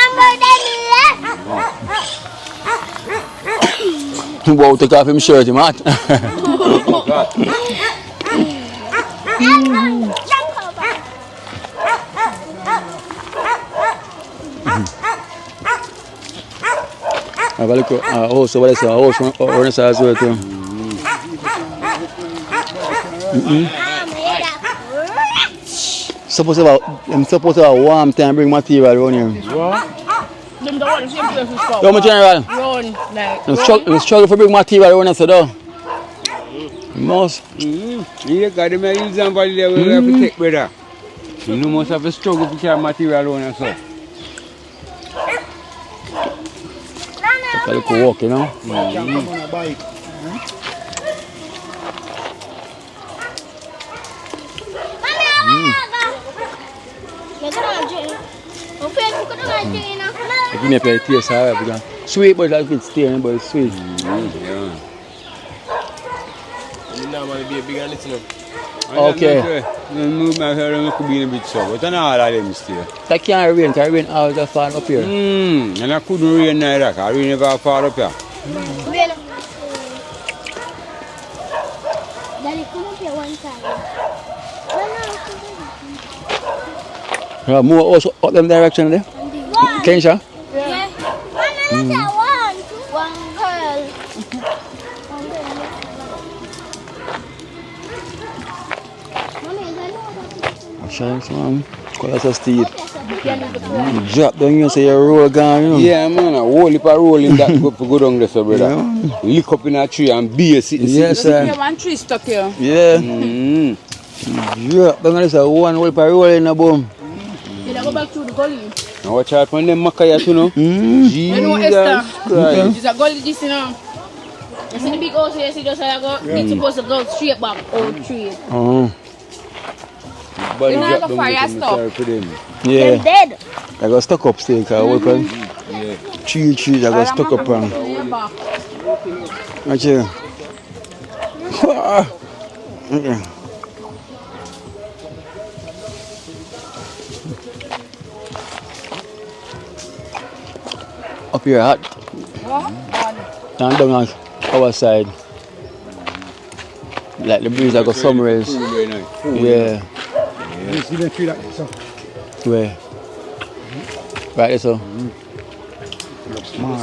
Wow, take off him shirt, him hot. Have a look at house, what is a house on the side as well too. Supposed to have a warm time bring material around here. Them the one, same place we saw. Yo, my general. Run, like. I'm struggling for bring material around here, so though. Most. You got them hills and valley there we have to take, brother. You must have a struggle to carry material around here, so. I look to walk, you know. Give me a play taste, because sweet, but like it's staying, but it's sweet. Yeah. You normally be a big and little. Okay. Move my hair and could be a bit so, but I know all of them still. That can't rain, because rain all the fall up here. And I couldn't rain neither, because rain never fall up here. More also up them direction there. Kensha? Yeah. One girl. Thanks, man. That's a steep. Drop down here, say your roll gone, you know. Yeah, man, a whole heap of rolling that go down there, so brother. Yeah. Lick up in a tree and be a city. Yes, sir. You one tree stuck here. Yeah. Drop down there, say one whole heap of roll in the boom. You go back to the gully. Now watch out from them Makaya too, no? You know Esther? Christ. It's a gully this, you know. You see the big house here, you see just like go, it's supposed to go straight back, out tree. Oh. But You know, drop go down fire there, stop. sorry for them. Yeah. Dead. I got stuck up still, because weapon. Yeah. Trees, I got stuck up on. Watch it. Okay. Up here hot. Down on our side. Like the breeze I got somewhere else. Cool, very nice. Cool. Yeah. You see them tree that so. Where? Right there, so. Looks small.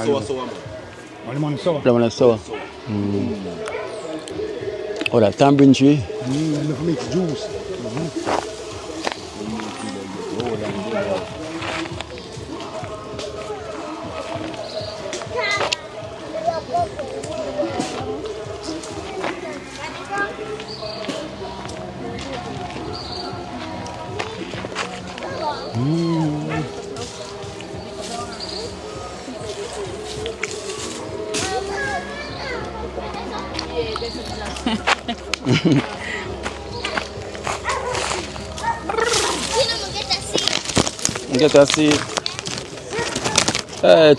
Only man so. The one I saw. Oh, that tambourine tree. Look mix juice. Get a seat.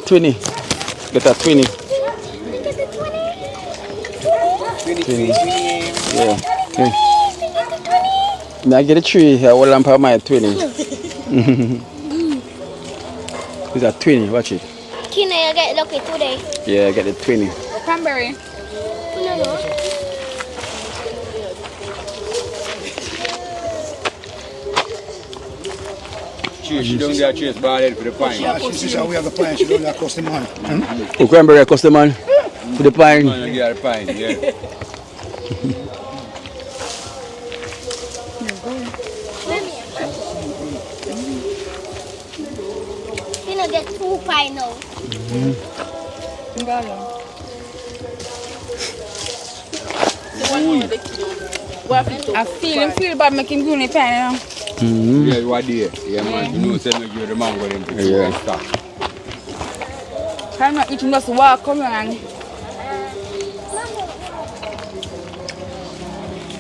20. Get a 20. 20. Yeah. Okay. Now get a tree here. What lamp am I 20? It's a 20. Watch it. Kina, you get lucky today. Yeah, get the 20. Cranberry. She don't get a chase ball head for the pine. Yeah, she said we have the pine. She don't have across the man. Oh, Cranberry customer man. For the pine. Man, you get a pine, yeah. Kina get 2 pine now. I feel bad making green pen. Yeah, you are there. Yeah, man. You know, say me give the mango them to Yeah. stop. I'm not eating just walk come on.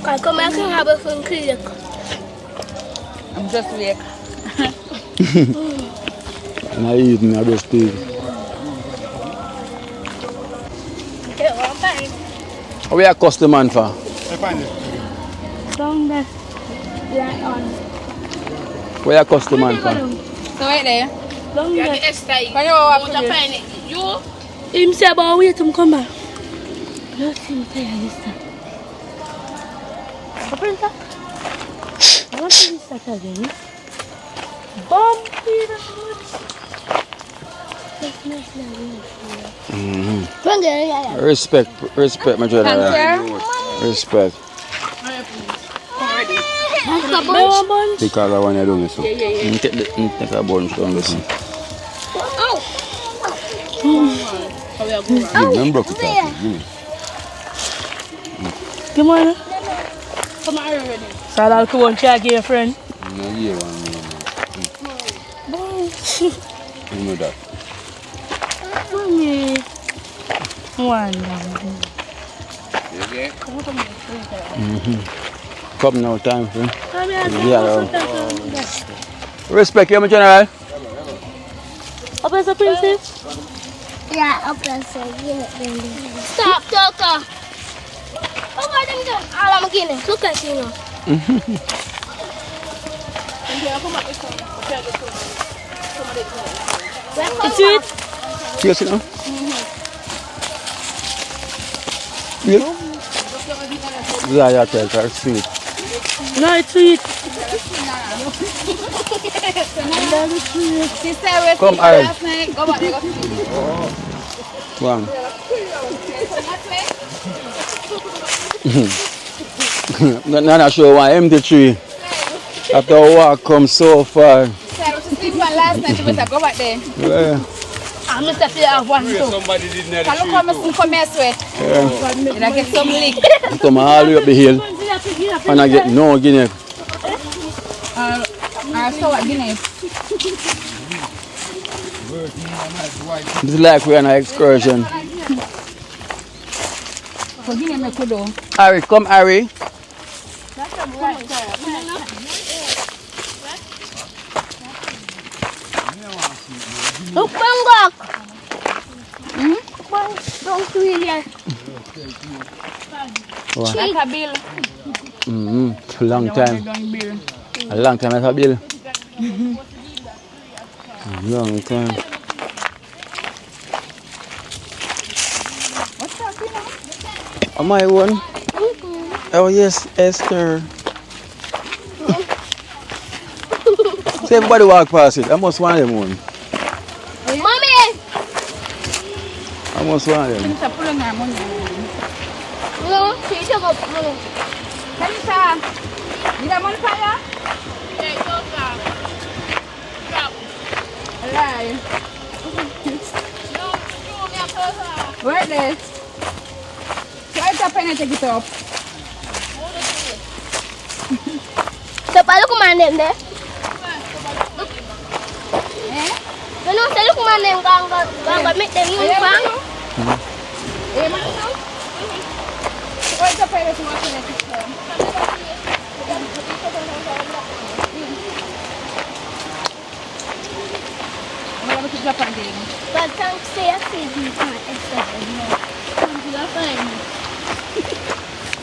Come I can have a fun click. I'm just wake. And I eat, I just eat. Get 1 pine. How we are customer man for? The pine. Down there. Yeah, on. Where are customer man for? So right there. Down You there. the Esther. Can you walk want with to you? find it? You? Him say about wait him come back. Just him say this time. What is that? What is that again? Bumpy the Respect, my general. Respect. Because I want to do this. So. Take a bunch down this one. Remember to talk. Come on. Come on, already. So I'll come and check your friend. No, yeah, one. You know that. Mommy. One. Yeah. Come now, time for Yeah. Respect you, my general. Up as a princess. Yeah, up and say, stop, Toto. Oh, what are you doing? I'm getting it. Look at you now. It's sweet. Cheers, you know? Yeah. Yeah, yeah, sweet. No, it's sweet. Come, Aaron. One. Nana show one empty tree. After a walk come so far. Last night you better go back there. Yeah. I'm Mr. Play have one too. Somebody did not Can you come here sweat? You know, get some lick. Come all the way up the hill. And I get no guinea. So what Guinea? It's like we're on an excursion. For Guinea me could do. Harry, come Harry. Look, Bangkok. Don't really. Like a bill. Long time. A long time like a bill. Long time. What's that, you know? Am I one? Oh yes, Esther. So everybody walk past it. I must want them one. Mommy. I must want them. Kanisa pulling her money. No, she took up money. Kanisa, you got money for you? Alright. Where there? Try to pen and take it up. The palo kumanem there. Eh? You know, say kumanem ganga make them new bang. Eh, man, no? Where's the pen and take it up? But thanks to your feet, you can't accept it. No. Thanks to your friend.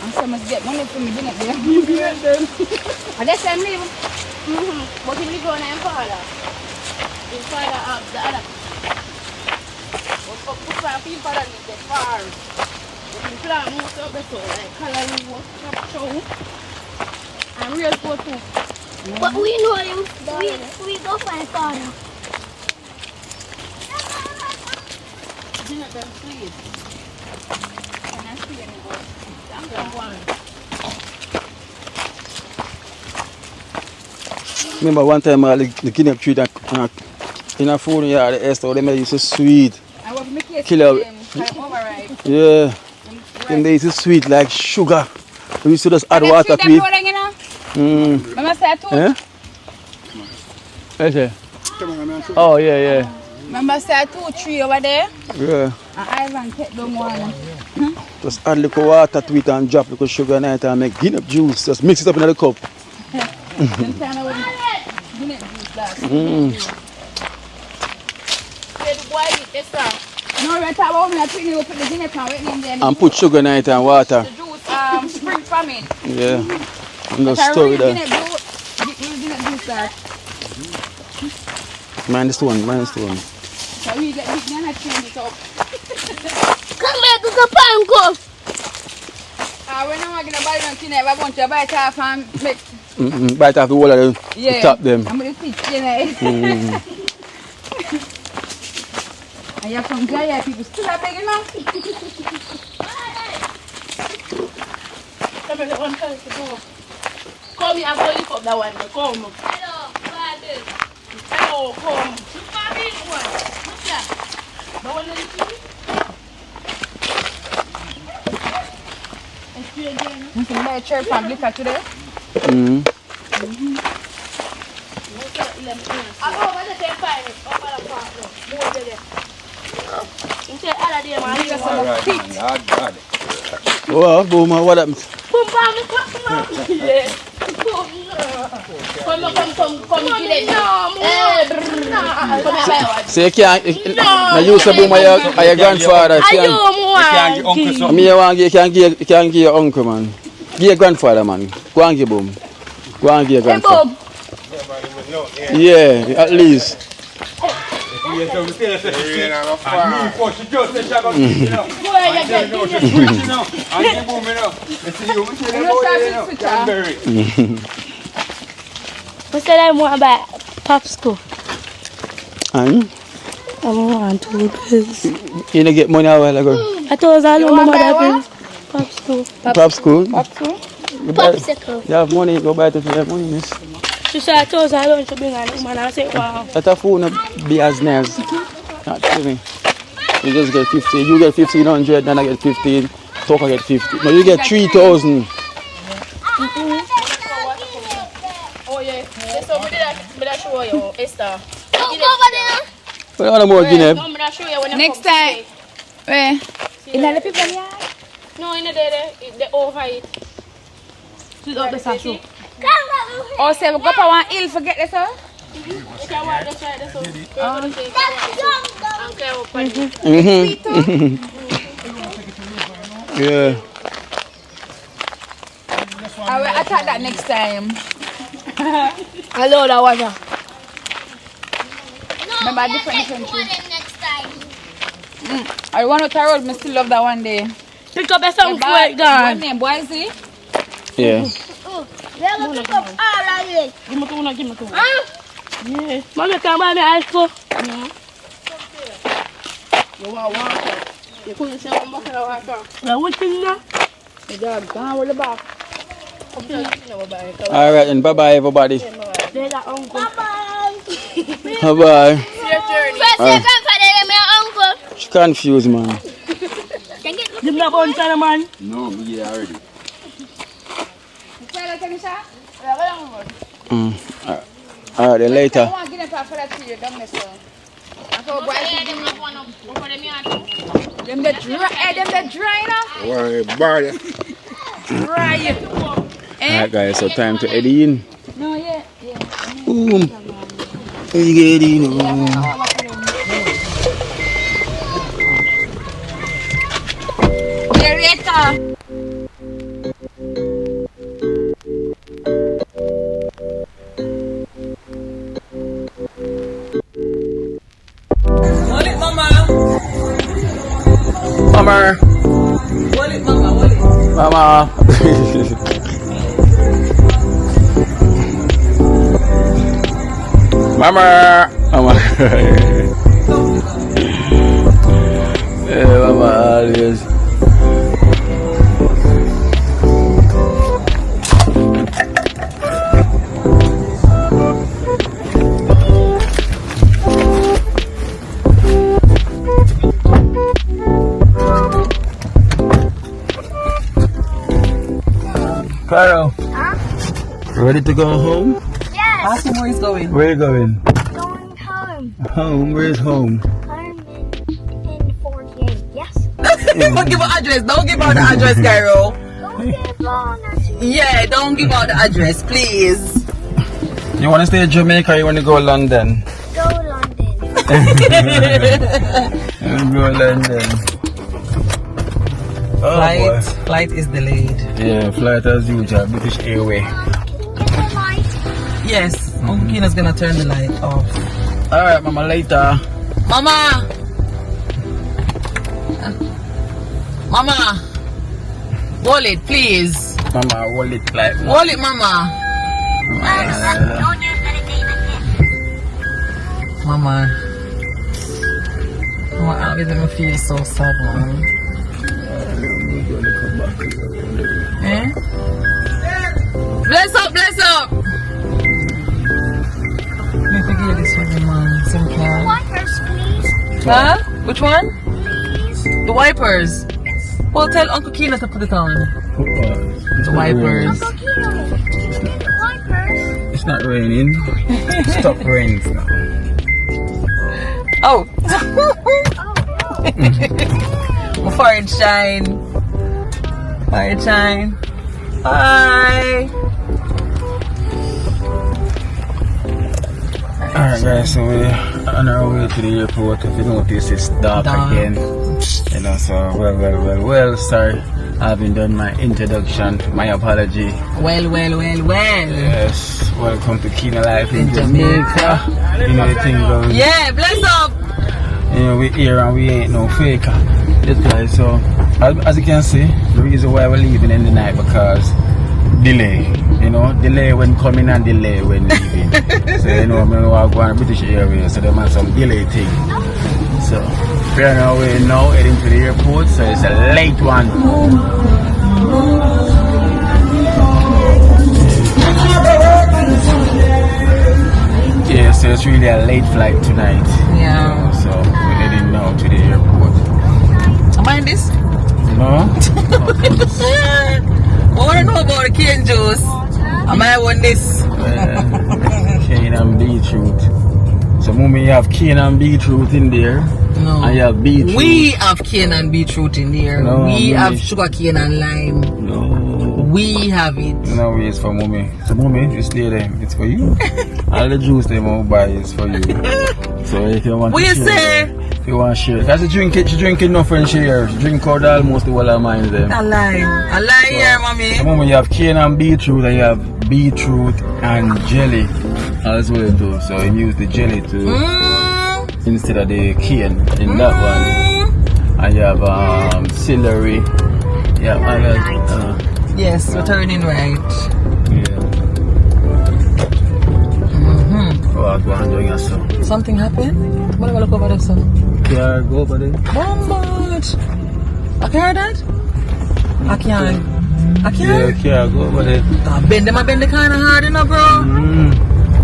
And so must get money from me, didn't they? And that's them leave. But if you go on and father, his father up the other. But his father lives the far. But in plan, most of the soul, like coloring, what's show. And real photo. But we know him. We go find father. Didn't them sweet. And I see any more. Remember one time the guinea tree that in a phone yard the Esther they made it so sweet. I was making Killer. overripe. Yeah. Them they is sweet like sugar. We used to just add water to it. Mama said too. Eh? Okay. Oh yeah. Remember say 2 3 over there? Yeah. And Ivan take them one. Just add little water to it and drop little sugar in it and make guinea juice. Just mix it up in the cup. No, we're talking about me. I think you put the guinea pan right in there. And put sugar in it and water. The juice, spring from it. Yeah. And just stir it there. Mind the stone. So we get big and I change it up. Come here to the panko. We're not going to buy them tonight. We're going to buy it off and make. Bite off the wall of them. Yeah. Top them. I'm going to teach you know. And you have some Jaya people still are big enough. Come here, one time to go. Come here, I'm going to lift up that one. Come. Hello, father. Hello, come. Look at this one. Look here. The one that you see? You can buy a chair from liquor today. I'll go over there and find it. Over the park. More over there. You say all of them are here. All right, man. Oh, boom, what happened? Come, yeah. Come, get it. No. So you can't, now you say boom, are your grandfather. You can't give your uncle, man. Give your grandfather, man. Go and give boom. Go and give your grandfather. Yeah, at least. I said I want to buy popsicle. And I want to because you didn't get money a while ago. I told her I don't know mother popsicle. Popsicle? Popsicle. You have money, go buy it if you have money, miss. She said I told her I don't should bring her man. I said wow. That a phone not be as nice. Not kidding. You just get 50. You get 1,500, then I get 15. Talk I get 50. No, you get 3,000. Oh yeah. So me did show you, Esther. What other more Guinea? No, me did show you when Next time. Where? In the people yard? No, in the over it. She's up the show. Oh, say we go up one hill, forget this, sir? Yeah. I will attack that next time. I love that water. Remember different tree. Next time. I want to try road, I still love that one day. Pick up a song for it, God. What name, Boise? Yeah. We are going to pick up all of it. Give me two. Yeah. Mommy, can buy me ice cream? You want water? You couldn't say one bucket of water. Now, what thing now? The dog gone with the back. Alright, then bye bye, everybody. There's that uncle. Bye-bye. Bye bye. First, your grandfather and my uncle. She confused, man. Give me a bun, kind of man. No, me get already. Alright, then later. I want to get them for that tree, don't mess up. Them the dry now. Worry about it. Dry. Alright, guys, so time to head in. No, yeah. Boom. You get in. Later. Mama. Mama. Mama. Mama. Yeah, Mama always. Carol, ready to go home? Yes. Ask him where he's going. Where are you going? Going home. Home? Where's home? Home in 48. Yes. Don't give out address. Don't give out the address, Carol. Don't give on that. Yeah, don't give out the address, please. You want to stay in Jamaica or you want to go London? Go London. Go London. Oh, Flight is delayed. yeah, flight as usual, British Airways. Get the light. Yes, Uncle Kina's gonna turn the light off. Alright, Mama, later. Mama! Mama! Hold it, please. Mama, hold it like Hold it, Mama. Don't use anything like Mama. Mama, always make me feel so sad, man. Eh? Bless up, bless up! Let me forget this one, man. Some car. wipers, please. Huh? Which one? Please. The wipers. Well, tell Uncle Kina to put it on. The wipers. Uncle Kino, wipers. It's not raining. Stop raining now. Oh! My forehead shine. Forehead shine. Bye! Alright guys, so we're on our way to the airport. If you notice, it's dark again. You know, so well, sorry. I haven't done my introduction. My apology. Well. Yes, welcome to Kina Life in Jamaica. You know the thing goes. Yeah, bless up! You know, we here and we ain't no faker. Yes guys, so as you can see, the reason why we're leaving in the night because delay. You know, delay when coming and delay when leaving. So you know, when we walk on British Airways, so they have some delay thing. So we are on our way now heading to the airport, so it's a late one. Yeah, so it's really a late flight tonight. Yeah. So we're heading now to the airport. Am I in this? No? I want to know about the cane juice. Am I on this? Cane and beetroot. So, Mummy, you have cane and beetroot in there. No. And you have beetroot. We have cane and beetroot in there. No, we Mummy. have sugar cane and lime. No. We have it. No, it's for Mummy. So, Mummy, you stay there. It's for you. All the juice they won't buy is for you. So, if you want what to you share, say? if you want to share. Because she drink enough and share. She drink out almost the whole of mine there. A lie here, mommy. So, Mummy, you have cane and beetroot, and you have beetroot and jelly as well too. So you use the jelly to instead of the cane in that one. And you have celery. Yeah, yes, we're turning right. Yeah. Oh, I'll go and join yourself. Something happened? What do I look over there, son? Yeah, go over there. Bombard! I can hear that? I can't. Yeah, go over there. Bend them kind of hard, you know, bro.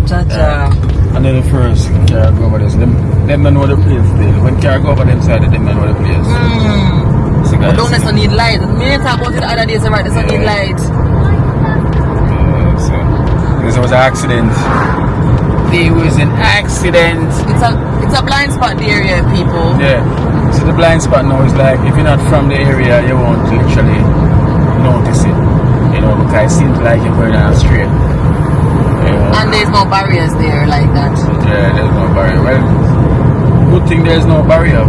Cha-cha. And then the first car go over there. So them don't know the place still. When car go over them side, them don't know the place. So But don't necessarily need light. Me talk about it the other day, so right, there's no need light. Yeah, so this was an accident. There was an accident. It's a blind spot, the area, people. Yeah. So the blind spot now is like, if you're not from the area, you won't literally notice it. You know, because it seems like you're going down straight. And there's no barriers there like that. Yeah, there's no barrier. Well, good thing there's no barrier.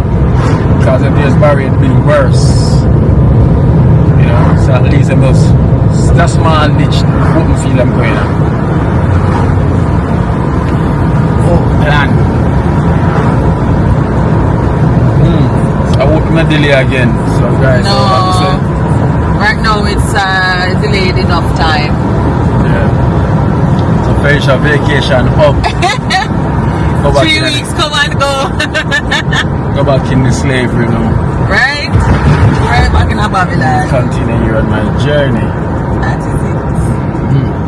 Because if there's barrier, it'd be worse. You know, so at least them just that small ditch open field I'm going on. Oh, land. So I hope I'm not delay again. So guys, No. Right now it's delayed enough time. Yeah. So finish our vacation up. Go back 3 weeks, come and go. Go back in the slavery now. Right? Right back in Babylon. Continue here on my journey. That is it.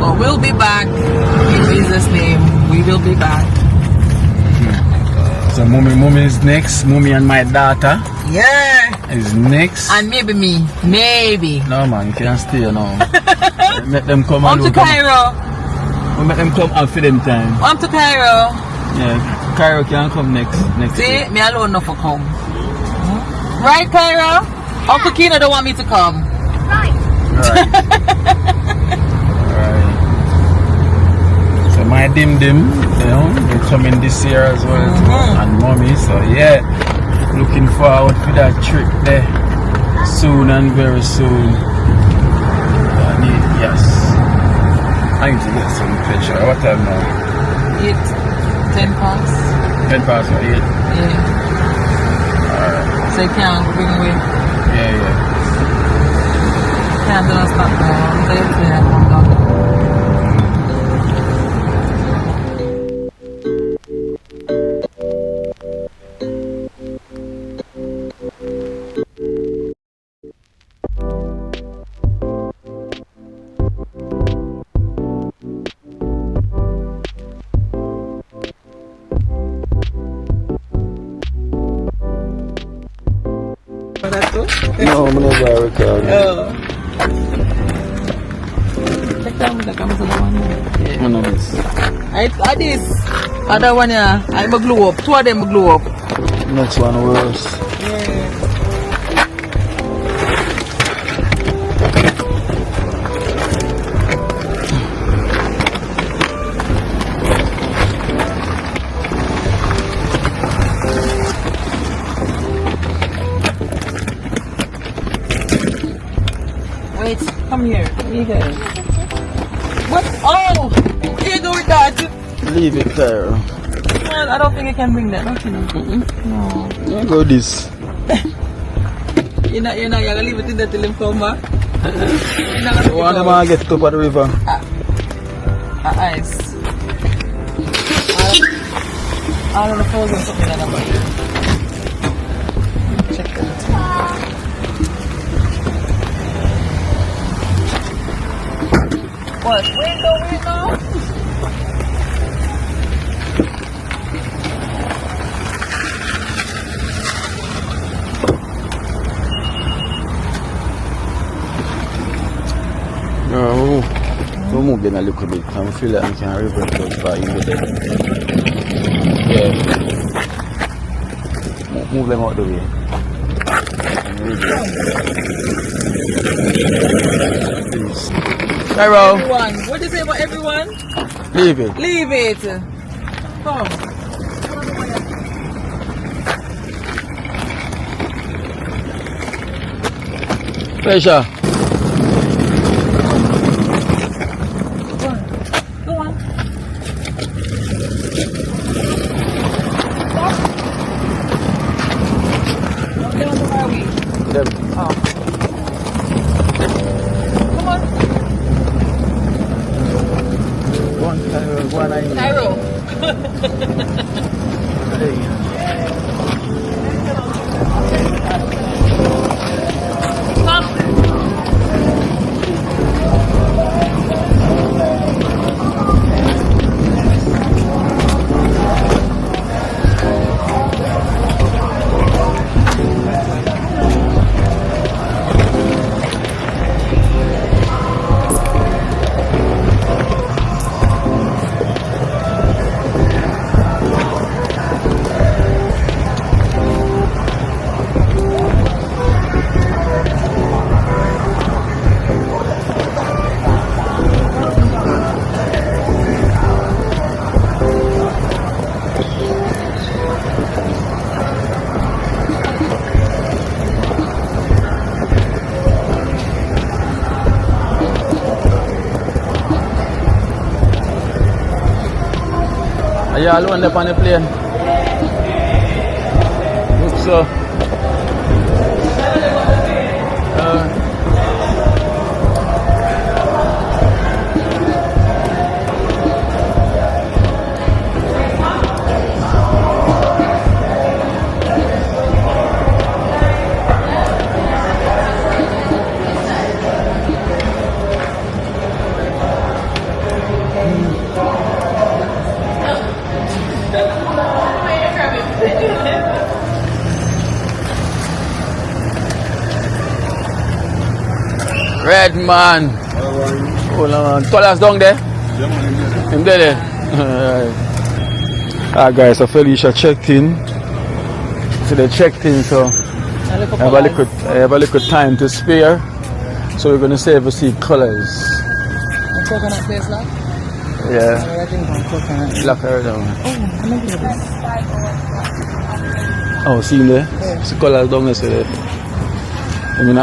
But we'll be back. In Jesus' name, we will be back. So Mummy is next. Mummy and my daughter Yeah. is next. And maybe me. Maybe. No man, you can't stay now. Let them come I'm to Cairo. We make them come out for them time. I'm to Cairo. Yeah, Cairo can come next See, week. me alone not for come. Right, Cairo? Uncle Kina don't want me to come. Right. Alright. So my dim, you know, they coming this year as well. And Mommy, so yeah. Looking forward to that trip there. Soon and very soon. Yes. I need to get some picture. What time now? 10 past. 10 past or 8? Yeah. Alright. So you can't bring away. Yeah. Can't do no stop now. So you say that come down. No, I'm never record. Check down the camera the one. Yeah. One of this. I this. Other one yeah. I'm a glue up. Two of them glue up. Next one worse. Wait, come here. You guys. What? Oh! What do you do with that? Leave it there. Well, I don't think I can bring that. Don't you know? No. Go this. You're gonna leave it in there till him come back? One of them I get top of the river. Ice. All of the frozen something like that. Check it. What? Wait now. No, we're moving a little bit. I feel like we can revert back in the day. Yeah. Move them out the way. Please. Cairo. Everyone. What do you say about everyone? Leave it. Leave it. Come. Pleasure. Go on. Where are we? Them. Oh. Come on. One Cairo, one I need. Cairo. Are you alone up on the plane? Look so. Red man. Hold on. Tolas down there? Him there. Alright guys, so Felicia checked in. So they checked in, so I have a little time to spare. So we're gonna save a see colors. Coconut place lock? Yeah. I think on coconut. Lock her down. Oh, I'm gonna do this. Oh, see him there? Yeah. See colors down there, so there. You mean,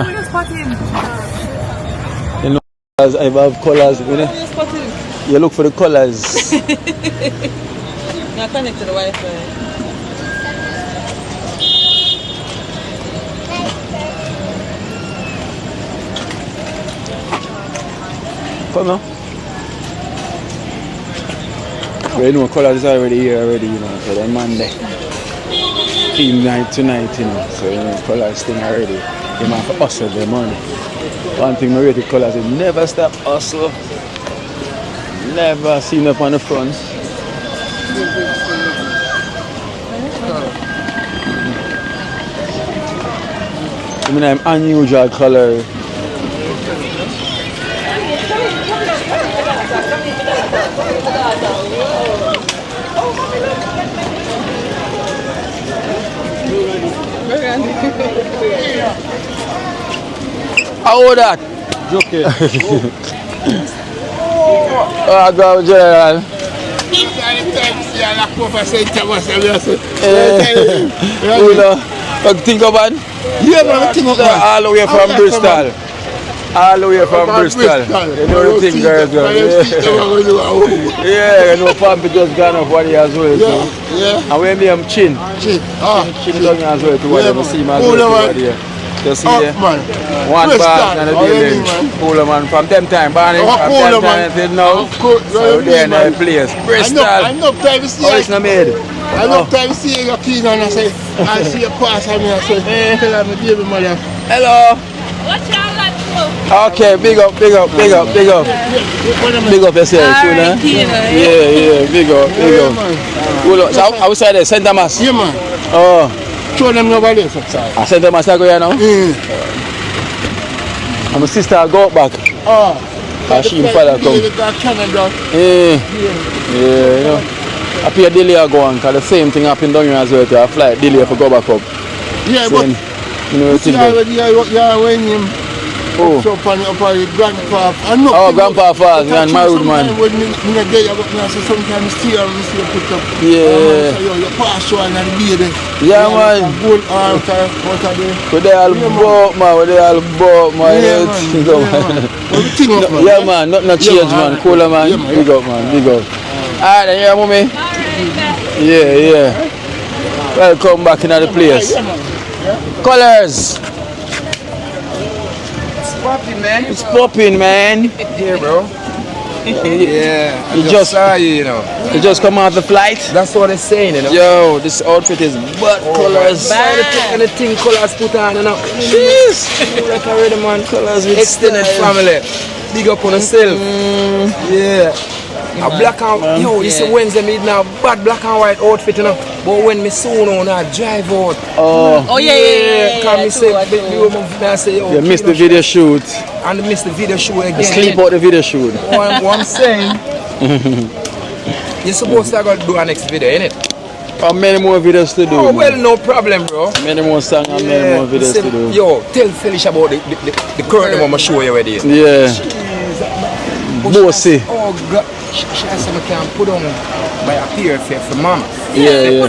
you know, I have colors, you know? You look for the colors. You're connected to the Wi-Fi. Come on. But you know, colors is already here already, you know, so they're Monday. Team night tonight, you know, so you know, colors thing already. You might have to hustle the money. One thing I rate the colors, they never stop hustle. Never seen up on the front. I mean, I'm unusual color. How old that? Okay. Oh, go General. Think about it? Yeah, man, think about it. All the way from Bristol. All the way from Bristol. You know the thing, girls. Yeah, you know, Pampy just gone off one year as well. Yeah. And when me am Chin. Chin. Chin down as well to whatever see my as well. You see Up, there? man. One Press bar that. and the Oh, yeah, building. man. Cooler man from them time, Barney. Oh, From cooler, them man. time till now. Cool. So there in the place. Bristol. I know time to see Oh, it's not made. I know time to see your keys and I say, I see your pass and I say, tell her my baby mother. Hello. What y'all got to? Okay, big up. Big up yourself, you know? Yeah, big up. Cool up. So outside there, St. Thomas? Yeah, man. Oh. Show them over there, sir. St. Thomas, I go here now? And my sister will go back. Oh. She and father come. Yeah, you know. I pay a delay go on, because the same thing happened down here as well. A flight delay for go back up. Yeah, so, but you know, you are when him up on the grandpa. Oh, grandpa Falls, man, married man. When I day, I say sometimes see you put up. Yeah. You pass one and be there. Yeah, man. Good arm, what are they? But they all bought, man. They all bought, man. Yeah, man. Not change, man. Cooler, man. Big up, man. Big up. Alright, then, yeah, mommy. Yeah. Welcome back into the place. Colors. It's popping, man. Yeah, bro. Yeah, I just saw you know. You just come off the flight? That's what they're saying, you know. Yo, this outfit is butt colors. Anything colors put on, you know. Jeez. Like already, man. Colors with extended style. family. Big up on yourself. Yeah. A black and yo, you see Wednesday me now bad black and white outfit, you know. But when me soon on I drive out. Oh yeah. Can me say I say yo. You missed the video shoot. And missed the video shoot again. You sleep out the video shoot. What I'm saying. You're supposed to go do our next video, innit? Many more videos to do. Oh well, no problem, bro. Many more songs and many more videos to do. Yo, tell Felicia about the current I'm gonna show you already. Yeah. Bossy. Oh God, she said I can put on my appear for mama. Yeah.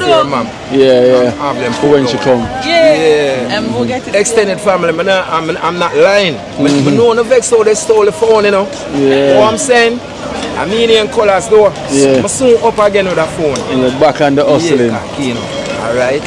Have them put when on. she come. Yeah. We'll get it. Extended family, man. I'm not lying. But no one vex how they stole the phone, you know. Yeah. You know what I'm saying? I'm in colors though. Yeah. I'm soon up again with that phone. In the back and the hustling. Yeah, you know. Alright.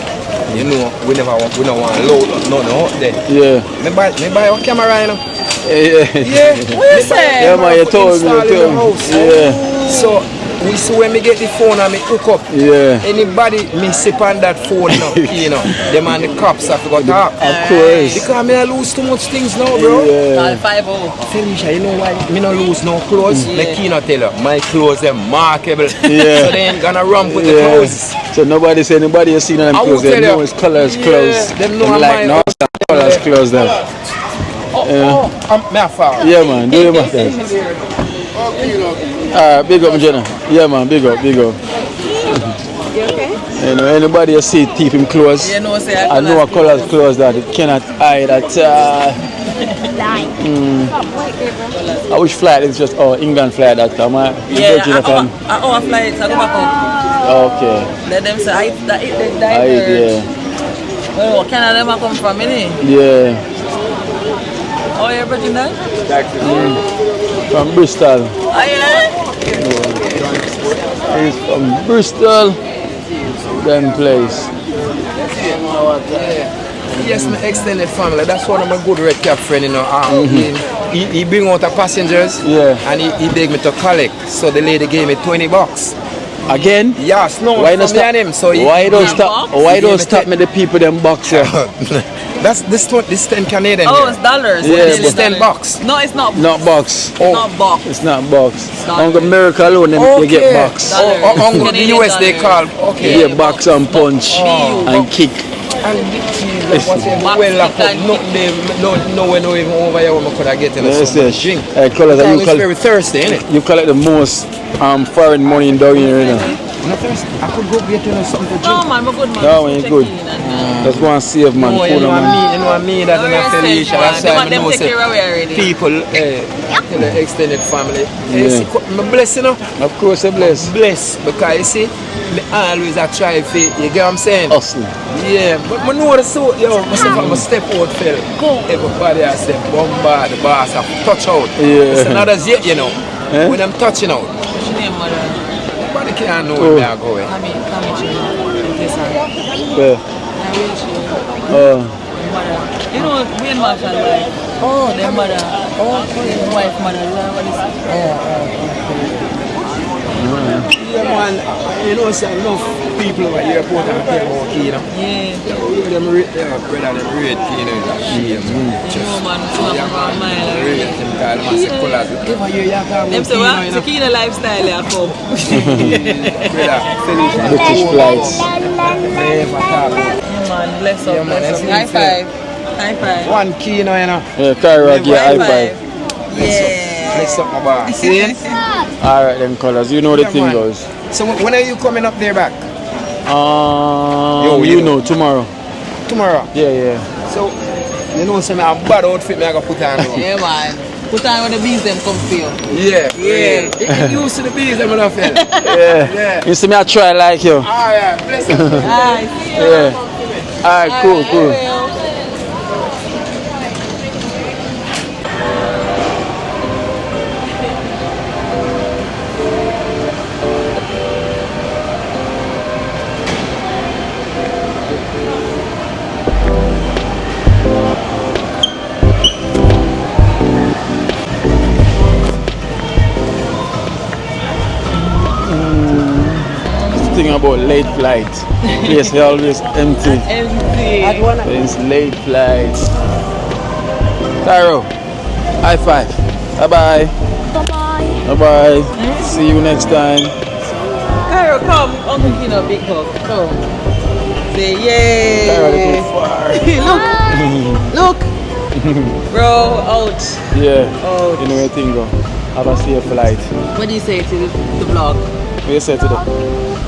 You know, we don't want load nothing out there. Yeah. Me buy a camera, you know. Yeah. What you say? Yeah, man, you told me. Yeah. So, we see when me get the phone and me hook up. Yeah. Anybody me sip on that phone now, you know. Them and the cops have to go talk. Of course. Because me I lose too much things now, bro. Yeah. 5-0. Felicia, you know why me no lose no clothes? Me cannot tell you. My clothes are markable. Yeah. So they ain't gonna run with the clothes. So nobody say anybody you seen on them I clothes. will They tell know you. it's colors clothes. Them know And like no colors clothes there. Me a fall. Yeah, man. Do your matter. Big up, Jenna. Yeah, man. Big up. You okay? You know, anybody you see keep him close. You know, say I know a colors clothes that it cannot hide at. I wish flight is just England flight that time. Yeah, our flights, I go back home. Okay. Let them say, I Yeah. Well, Canada them come from, innit? Yeah. Oh, you're Virgin then? From Bristol. Oh, yeah? He's from Bristol. Them place. Yes, my extended family. That's one of my good red cap friend, you know. He bring out the passengers. Yeah. And he begged me to collect. So the lady gave me $20. Again? Yes, no. Why don't stop? Him, so Why don't stop? Why don't stop me the people them box here? That's this 10 Canadian. Oh, here. it's dollars. Yeah, It's $10. No, it's not. Not box. It's not box. It's not box. not On America alone, them, you get box. On the Canadian US they call. You get box and punch and kick. And no even over here when I could have get in Yes, so yes. much drink. Colors, It's very thirsty, isn't it? you collect the most foreign money in down here, you know. Not thirsty. I could go get something to drink. No, man, I'm good, man. No, man, good. Just want to save, man. No, you know what I mean? That's enough Felicia. That's why I them know take care of already. people, the extended family. Yeah. I'm blessed, you know. Of course, I'm blessed. Blessed because you see, me always I try to, you get what I'm saying? Hustling. Yeah, but I know the so, yo, myself, I'm a step out, fell. Everybody has said, bombard, the boss, I touch out. Yeah. It's another yet, you know. When I'm touching out. What's your name, mother? Nobody can't know where I'm going. Come here, Yeah. mother. You know, Wayne Marshall, like, their mother. His wife mother. You know what this is? Yeah, man. You know, so enough people over here report and care about key, you know. Yeah. Them brother, them red key, you know, that shame. You know, man, so I'm around mine. Red, them call them as colors. Over here, you have Them say what? It's a key in the lifestyle, yeah, come. brother, finish and British flights. never talk about. Yeah, man, bless up, Yeah, man, bless up. that's High it. five. High five. One key, you know. Yeah, Cairo, give high five. Yeah. Let's talk about. See? Alright then, colors. You know the thing man. goes. So when are you coming up there back? You know, tomorrow. Tomorrow? Yeah. So, you know, some bad outfit me I got put on. Yeah, man. Put on when the bees them come for you. Yeah. You used to the bees them enough, Yeah. You see me, I try like you. Yeah, bless you. Alright, see you. Yeah. Alright, cool. Thing about late flight. Place is always empty. It's late flights. Cairo, high five. Bye bye. See you next time. Cairo, come. Uncle Kino, big hug. Come. Say yay. Cairo, Look. Bro, out. Yeah. Out. You know where thing go. Have a safe flight. What do you say to the vlog? What do you say to them?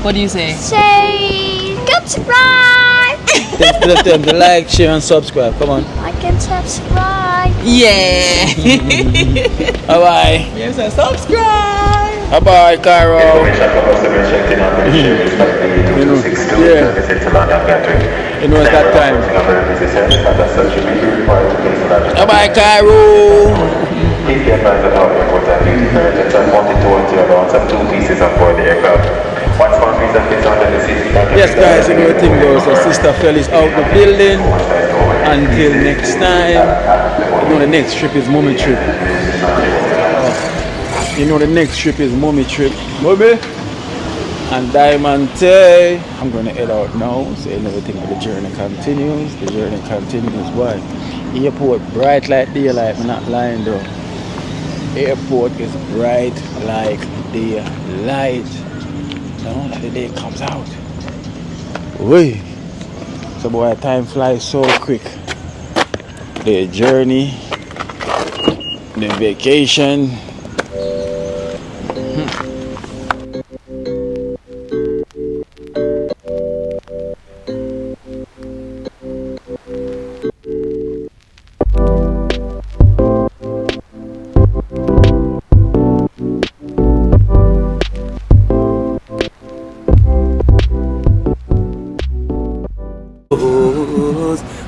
What do you say? Say, subscribe. Tell them to like, share and subscribe. Come on. Like and subscribe. Yeah. Bye bye. Yes, sir. Subscribe. Bye bye, Cairo. You know it's that time. Bye bye, Cairo. Please be advised that all airports have duty free attention wanted towards you about some 2 pieces on board the aircraft. One small piece of pizza under the seat. Yes, guys, you know the thing goes. So Sister Fel is out the building. Until next time. You know the next trip is Mommy trip. You know the next trip is Mommy trip. Mommy and Diamond Tay. I'm going to head out now. So you know the thing, the journey continues. The journey continues. Why? Airport bright like daylight. I'm not lying though. Airport is bright like daylight. No, that the day comes out. Wait. So boy, time flies so quick. The journey, the vacation.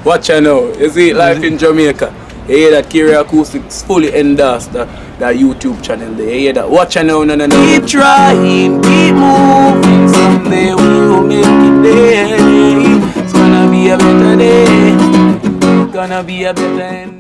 Watch out now. You see life in Jamaica. You hear that Kiri Acoustics fully endorsed that YouTube channel there. You hear that? Watch out now, no. Keep trying, keep moving. Someday we will make it there. It's gonna be a better day. Gonna be a better end.